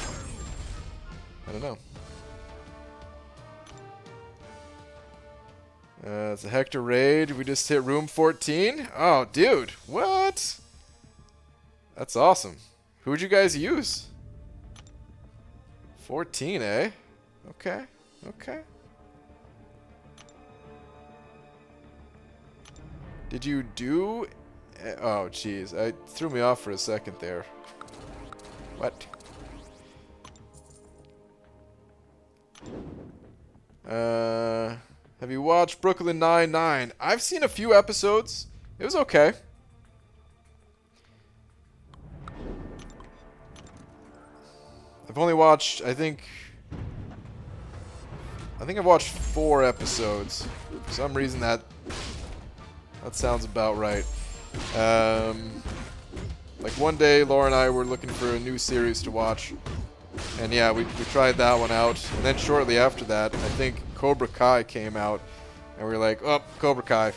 A: I don't know. It's a Hector raid. We just hit room 14. Oh, dude, what? That's awesome. Who'd you guys use? 14, eh? Okay. Okay. Did you do... Oh, jeez. It threw me off for a second there. What? Have you watched Brooklyn Nine-Nine? I've seen a few episodes. It was okay. I've only watched, I think I've watched 4 episodes. For some reason that sounds about right. Like one day, Laura and I were looking for a new series to watch. And yeah, we tried that one out. And then shortly after that, I think Cobra Kai came out. And we were like, oh, Cobra Kai.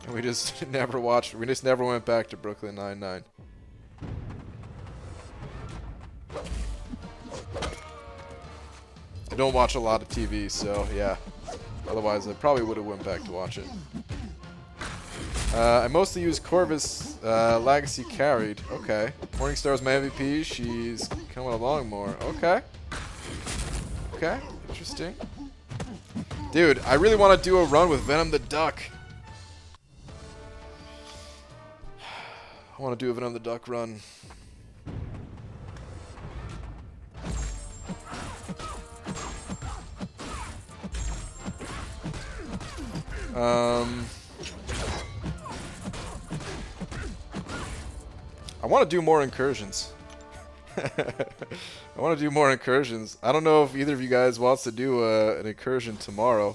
A: And we just never watched, we just never went back to Brooklyn Nine-Nine. I don't watch a lot of TV, so yeah. Otherwise, I probably would have went back to watch it. I mostly use Corvus Legacy carried. Okay. Morningstar's my MVP. She's coming along more. Okay. Okay. Interesting. Dude, I really want to do a run with Venom the Duck. I want to do a Venom the Duck run. I want to do more incursions. I want to do more incursions. I don't know if either of you guys wants to do an incursion tomorrow.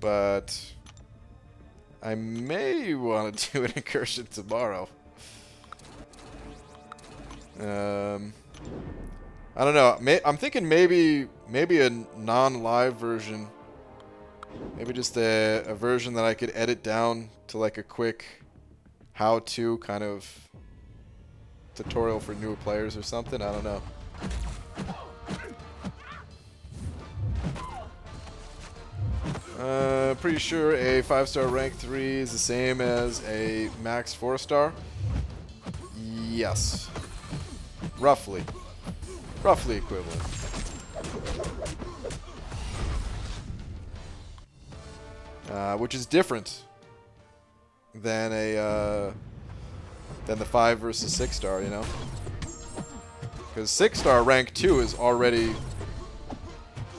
A: But I may want to do an incursion tomorrow. I don't know. I'm thinking maybe a non-live version. Maybe just a version that I could edit down to like a quick how-to kind of tutorial for newer players or something. I don't know. Pretty sure a 5-star rank 3 is the same as a max 4-star. Yes. Roughly. Roughly equivalent. Which is different than than the 5 versus 6-star, you know? Because 6-star rank 2 is already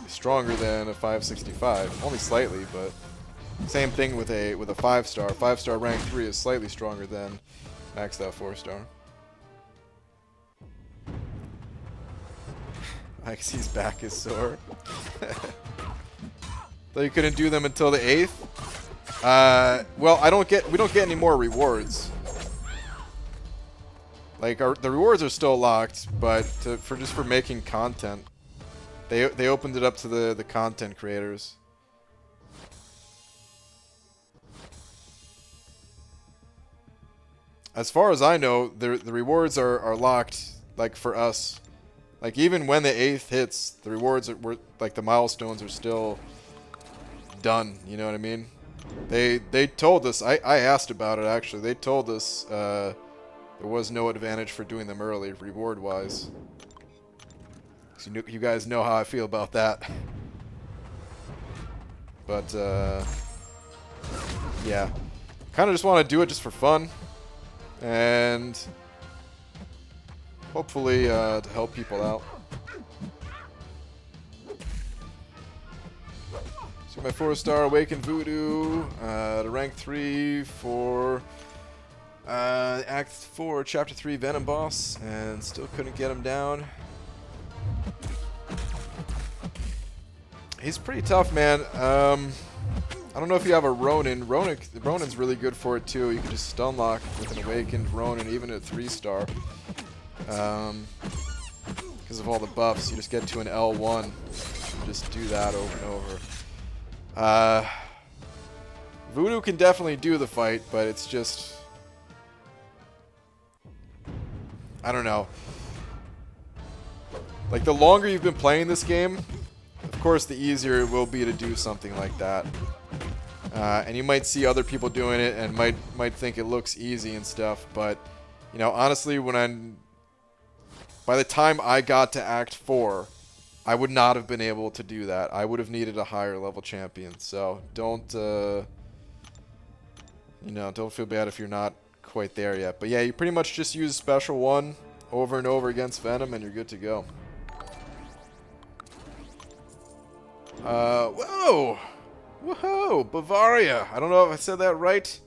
A: stronger than a 565, only slightly, but same thing with a 5-star. 5-star rank 3 is slightly stronger than maxed out 4-star. Ixie's back is sore. Though you couldn't do them until the 8th. Well, we don't get any more rewards. Like the rewards are still locked, but for making content, they opened it up to the content creators. As far as I know, the rewards are locked, like for us. Like even when the 8th hits, the rewards were like the milestones are still done. You know what I mean? They told us. I asked about it actually. They told us there was no advantage for doing them early, reward wise. So you guys know how I feel about that. But yeah, kind of just want to do it just for fun, and hopefully to help people out. So my 4-star Awaken Voodoo, to rank 3 for Act 4, Chapter 3 Venom boss, and still couldn't get him down. He's pretty tough, man. I don't know if you have a Ronin. Ronin's really good for it too. You can just stun lock with an Awakened Ronin, even at 3-star. Because of all the buffs, you just get to an L1. Just do that over and over. Voodoo can definitely do the fight, but it's just... I don't know. Like, the longer you've been playing this game, of course the easier it will be to do something like that. And you might see other people doing it and might think it looks easy and stuff, but you know, honestly, by the time I got to Act 4, I would not have been able to do that. I would have needed a higher level champion. So don't you know, don't feel bad if you're not quite there yet. But yeah, you pretty much just use Special 1 over and over against Venom and you're good to go. Whoa! Woohoo! Bavaria! I don't know if I said that right.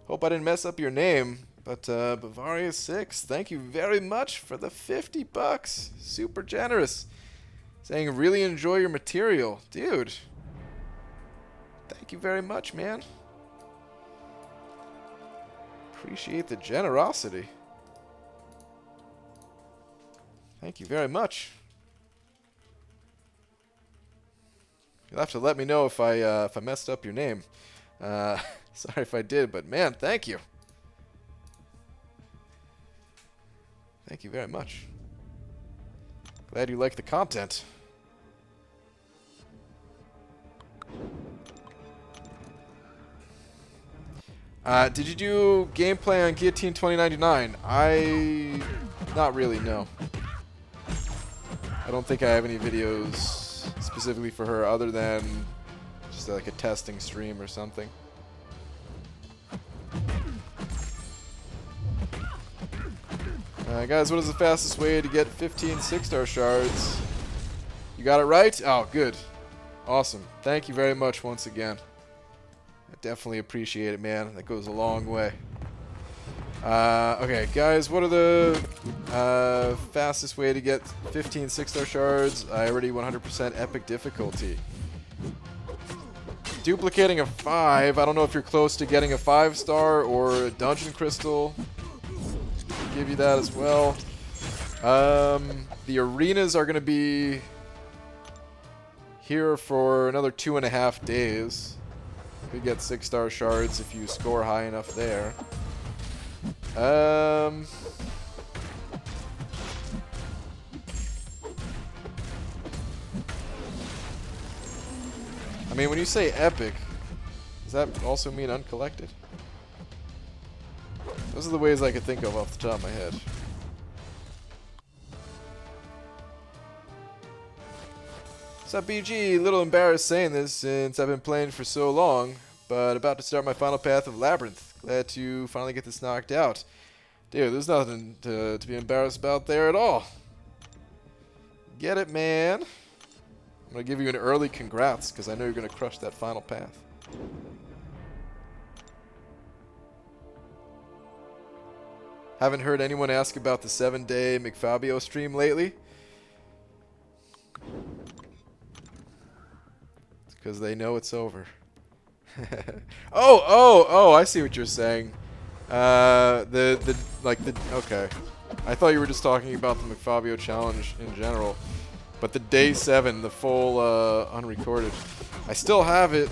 A: Hope I didn't mess up your name. But Bavaria 6, thank you very much for the 50 bucks. Super generous. Saying really enjoy your material. Dude. Thank you very much, man. Appreciate the generosity. Thank you very much. You'll have to let me know if I messed up your name. Sorry if I did, but man, thank you. Thank you very much. Glad you like the content. Did you do gameplay on Guillotine 2099? Not really, no. I don't think I have any videos specifically for her other than just like a testing stream or something. Guys, what is the fastest way to get 15 6-star shards? You got it right? Oh, good. Awesome. Thank you very much once again. I definitely appreciate it, man. That goes a long way. Okay, guys, what are the fastest way to get 15 6-star shards? I already 100% epic difficulty. Duplicating a 5. I don't know if you're close to getting a 5-star or a dungeon crystal. Give you that as well. The arenas are going to be here for another 2.5 days. You could get 6-star shards if you score high enough there. I mean, when you say epic, does that also mean uncollected? Those are the ways I could think of off the top of my head. What's up, BG? A little embarrassed saying this since I've been playing for so long, but about to start my final path of Labyrinth. Glad to finally get this knocked out. Dude, there's nothing to be embarrassed about there at all. Get it, man. I'm going to give you an early congrats, because I know you're going to crush that final path. Haven't heard anyone ask about the 7-day McFabio stream lately. It's because they know it's over. Oh, I see what you're saying. Okay. I thought you were just talking about the McFabio challenge in general. But the day 7, the full unrecorded. I still have it.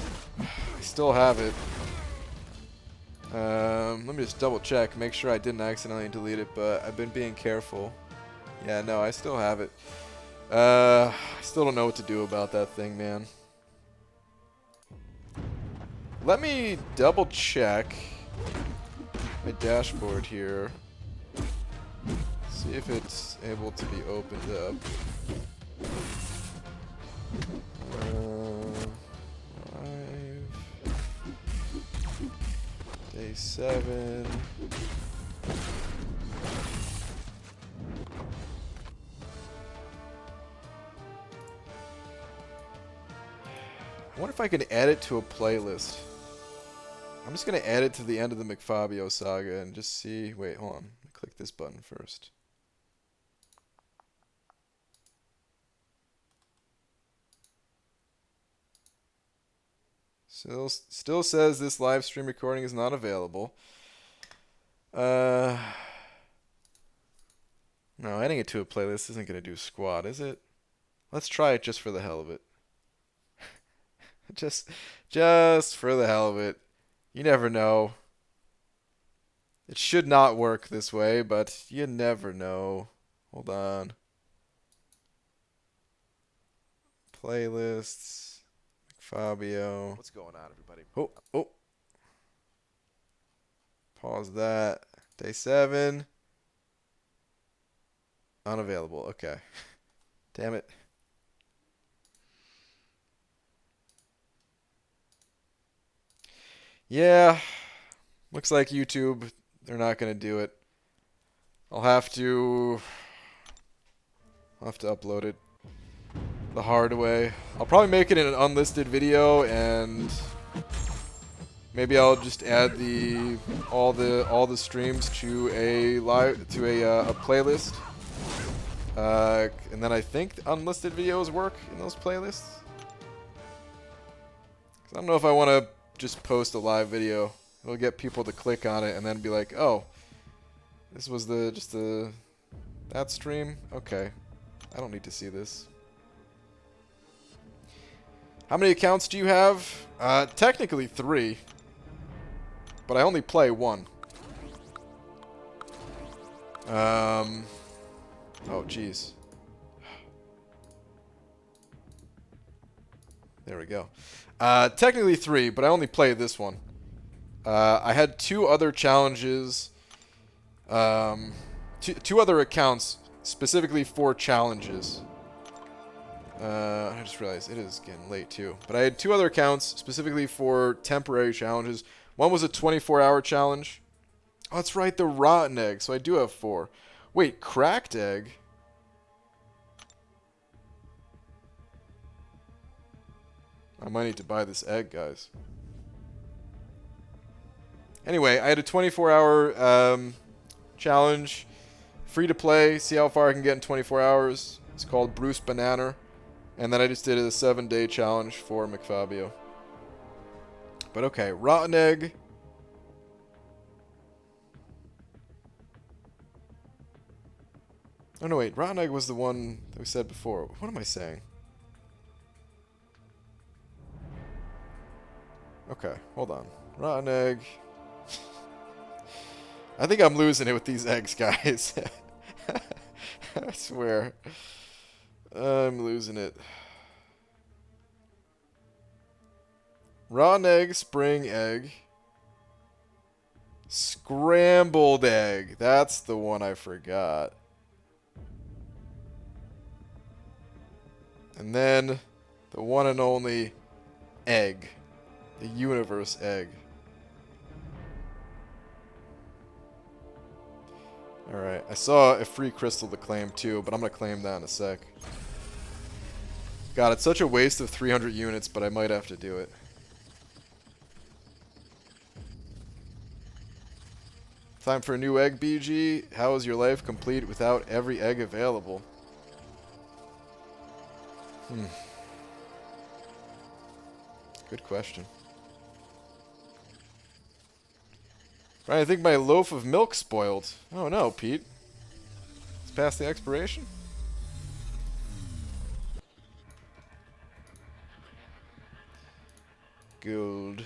A: Let me just double check, make sure I didn't accidentally delete it, but I've been being careful. Yeah, no, I still have it. I still don't know what to do about that thing, man. Let me double check my dashboard here. See if it's able to be opened up. Day 7. I wonder if I can add it to a playlist. I'm just going to add it to the end of the McFabio saga and just see. Wait, hold on. Click this button first. Still says this live stream recording is not available. No, adding it to a playlist isn't going to do squat, is it? Let's try it just for the hell of it. just for the hell of it. You never know. It should not work this way, but you never know. Hold on. Playlists. Fabio.
B: What's going on, everybody?
A: Oh, oh. Pause that. Day 7. Unavailable. Okay. Damn it. Yeah. Looks like YouTube, they're not going to do it. I'll have to upload it the hard way. I'll probably make it in an unlisted video, and maybe I'll just add all the streams to a playlist. And then I think unlisted videos work in those playlists. 'Cause I don't know if I want to just post a live video. It'll get people to click on it and then be like, "Oh, this was that stream? Okay. I don't need to see this." How many accounts do you have? Technically 3. But I only play 1. Oh, jeez. There we go. Technically 3, but I only play this one. I had 2 other challenges. Two other accounts specifically for challenges. I just realized it is getting late too. But I had 2 other accounts specifically for temporary challenges. One was a 24-hour challenge. Oh, that's right, the rotten egg. So I do have 4. Wait, cracked egg? I might need to buy this egg, guys. Anyway, I had a 24-hour challenge. Free to play. See how far I can get in 24 hours. It's called Bruce Banana. And then I just did a 7-day challenge for McFabio. But okay, rotten egg. Oh no, wait. Rotten egg was the one that we said before. What am I saying? Okay, hold on. Rotten egg. I think I'm losing it with these eggs, guys. I swear. I'm losing it. Rotten egg, spring egg. Scrambled egg. That's the one I forgot. And then the one and only egg. The universe egg. Alright, I saw a free crystal to claim too, but I'm going to claim that in a sec. God, it's such a waste of 300 units, but I might have to do it. Time for a new egg, BG. How is your life complete without every egg available? Good question. Brian, I think my loaf of milk spoiled. Oh no, Pete. It's past the expiration? Gold.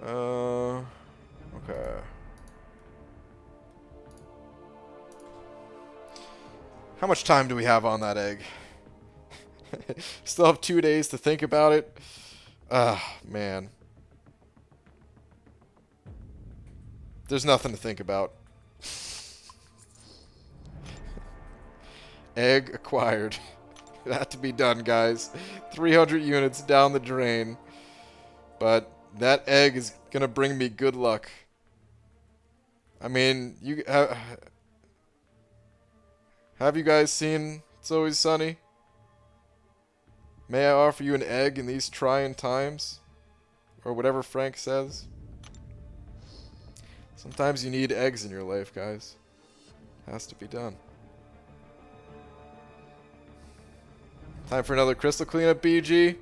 A: Okay. How much time do we have on that egg? Still have 2 days to think about it. Ah, man. There's nothing to think about. Egg acquired. It had to be done, guys. 300 units down the drain. But that egg is going to bring me good luck. I mean, you have you guys seen It's Always Sunny? May I offer you an egg in these trying times? Or whatever Frank says. Sometimes you need eggs in your life, guys. Has to be done. Time for another crystal cleanup, BG.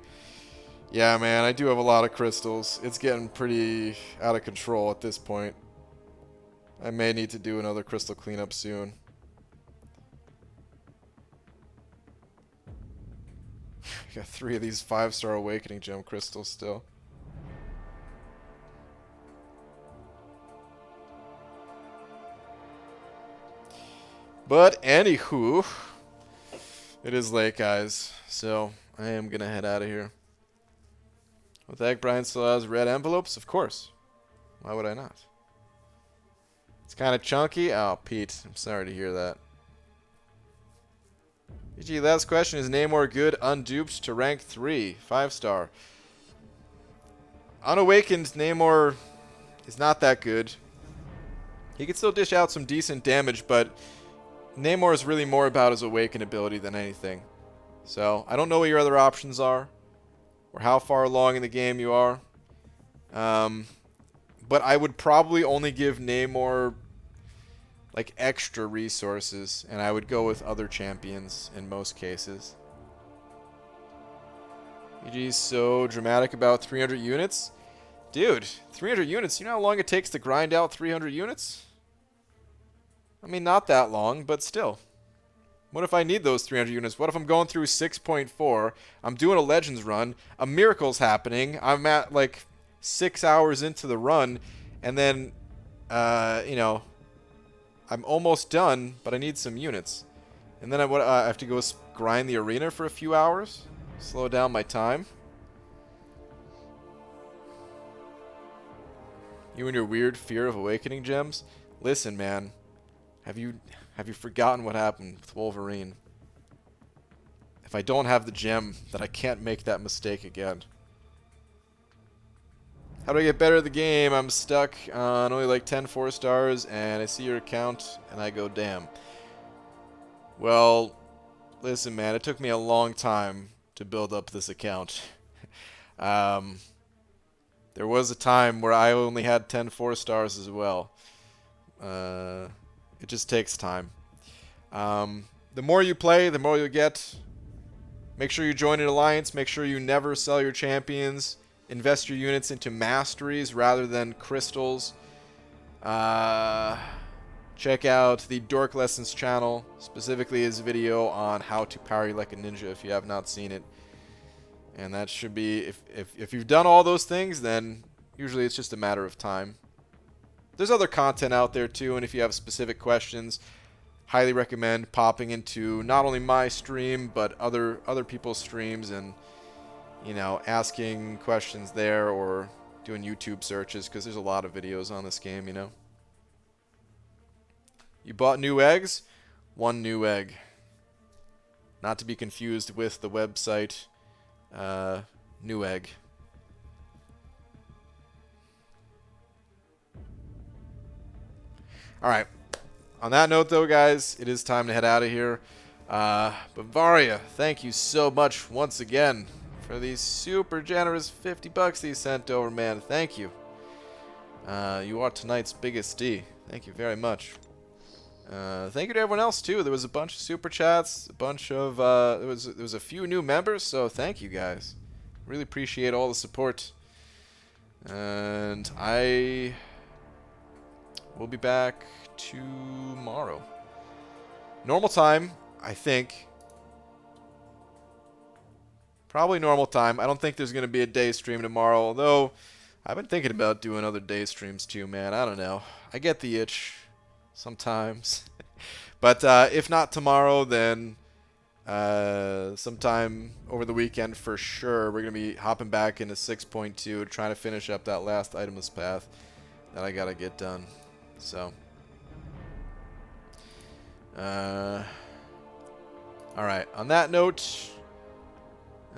A: Yeah, man, I do have a lot of crystals. It's getting pretty out of control at this point. I may need to do another crystal cleanup soon. I got 3 of these 5-star Awakening Gem crystals still. But anywho, it is late, guys, so I am gonna head out of here. With Egg, Brian still has red envelopes? Of course. Why would I not? It's kind of chunky. Oh, Pete, I'm sorry to hear that. GG, last question. Is Namor good unduped to rank 3? 5-star. Unawakened, Namor is not that good. He can still dish out some decent damage, but Namor is really more about his Awaken ability than anything. So, I don't know what your other options are, or how far along in the game you are. But I would probably only give Namor like extra resources, and I would go with other champions in most cases. EG's so dramatic about 300 units. Dude, 300 units, you know how long it takes to grind out 300 units? I mean, not that long, but still. What if I need those 300 units? What if I'm going through 6.4, I'm doing a Legends run, a miracle's happening, I'm at like 6 hours into the run, and then, you know, I'm almost done, but I need some units. And then I have to go grind the arena for a few hours, slow down my time. You and your weird fear of awakening gems? Listen, man. Have you forgotten what happened with Wolverine? If I don't have the gem, then I can't make that mistake again. How do I get better at the game? I'm stuck on only like 10 4-stars, and I see your account, and I go, damn. Well, listen, man, it took me a long time to build up this account. There was a time where I only had 10 4-stars as well. It just takes time. The more you play, the more you get. Make sure you join an alliance. Make sure you never sell your champions. Invest your units into masteries rather than crystals. Check out the Dork Lessons channel, specifically his video on how to parry like a ninja if you have not seen it. And that should be, if you've done all those things, then usually it's just a matter of time. There's other content out there too, and if you have specific questions, highly recommend popping into not only my stream, but other people's streams and, you know, asking questions there or doing YouTube searches, because there's a lot of videos on this game, you know. You bought new eggs? 1 new egg. Not to be confused with the website Newegg. Alright. On that note, though, guys, it is time to head out of here. Bavaria, thank you so much once again for these super generous 50 bucks that you sent over, man. Thank you. You are tonight's biggest D. Thank you very much. Thank you to everyone else too. There was a bunch of super chats, a bunch of there was a few new members, so thank you guys. Really appreciate all the support. And I will be back tomorrow. Normal time, I think. Probably normal time. I don't think there's going to be a day stream tomorrow, although I've been thinking about doing other day streams too, man. I don't know. I get the itch sometimes. But if not tomorrow, then sometime over the weekend for sure. We're going to be hopping back into 6.2, trying to finish up that last itemless path that I got to get done. So, alright, on that note,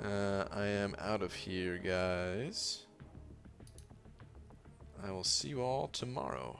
A: I am out of here, guys. I will see you all tomorrow.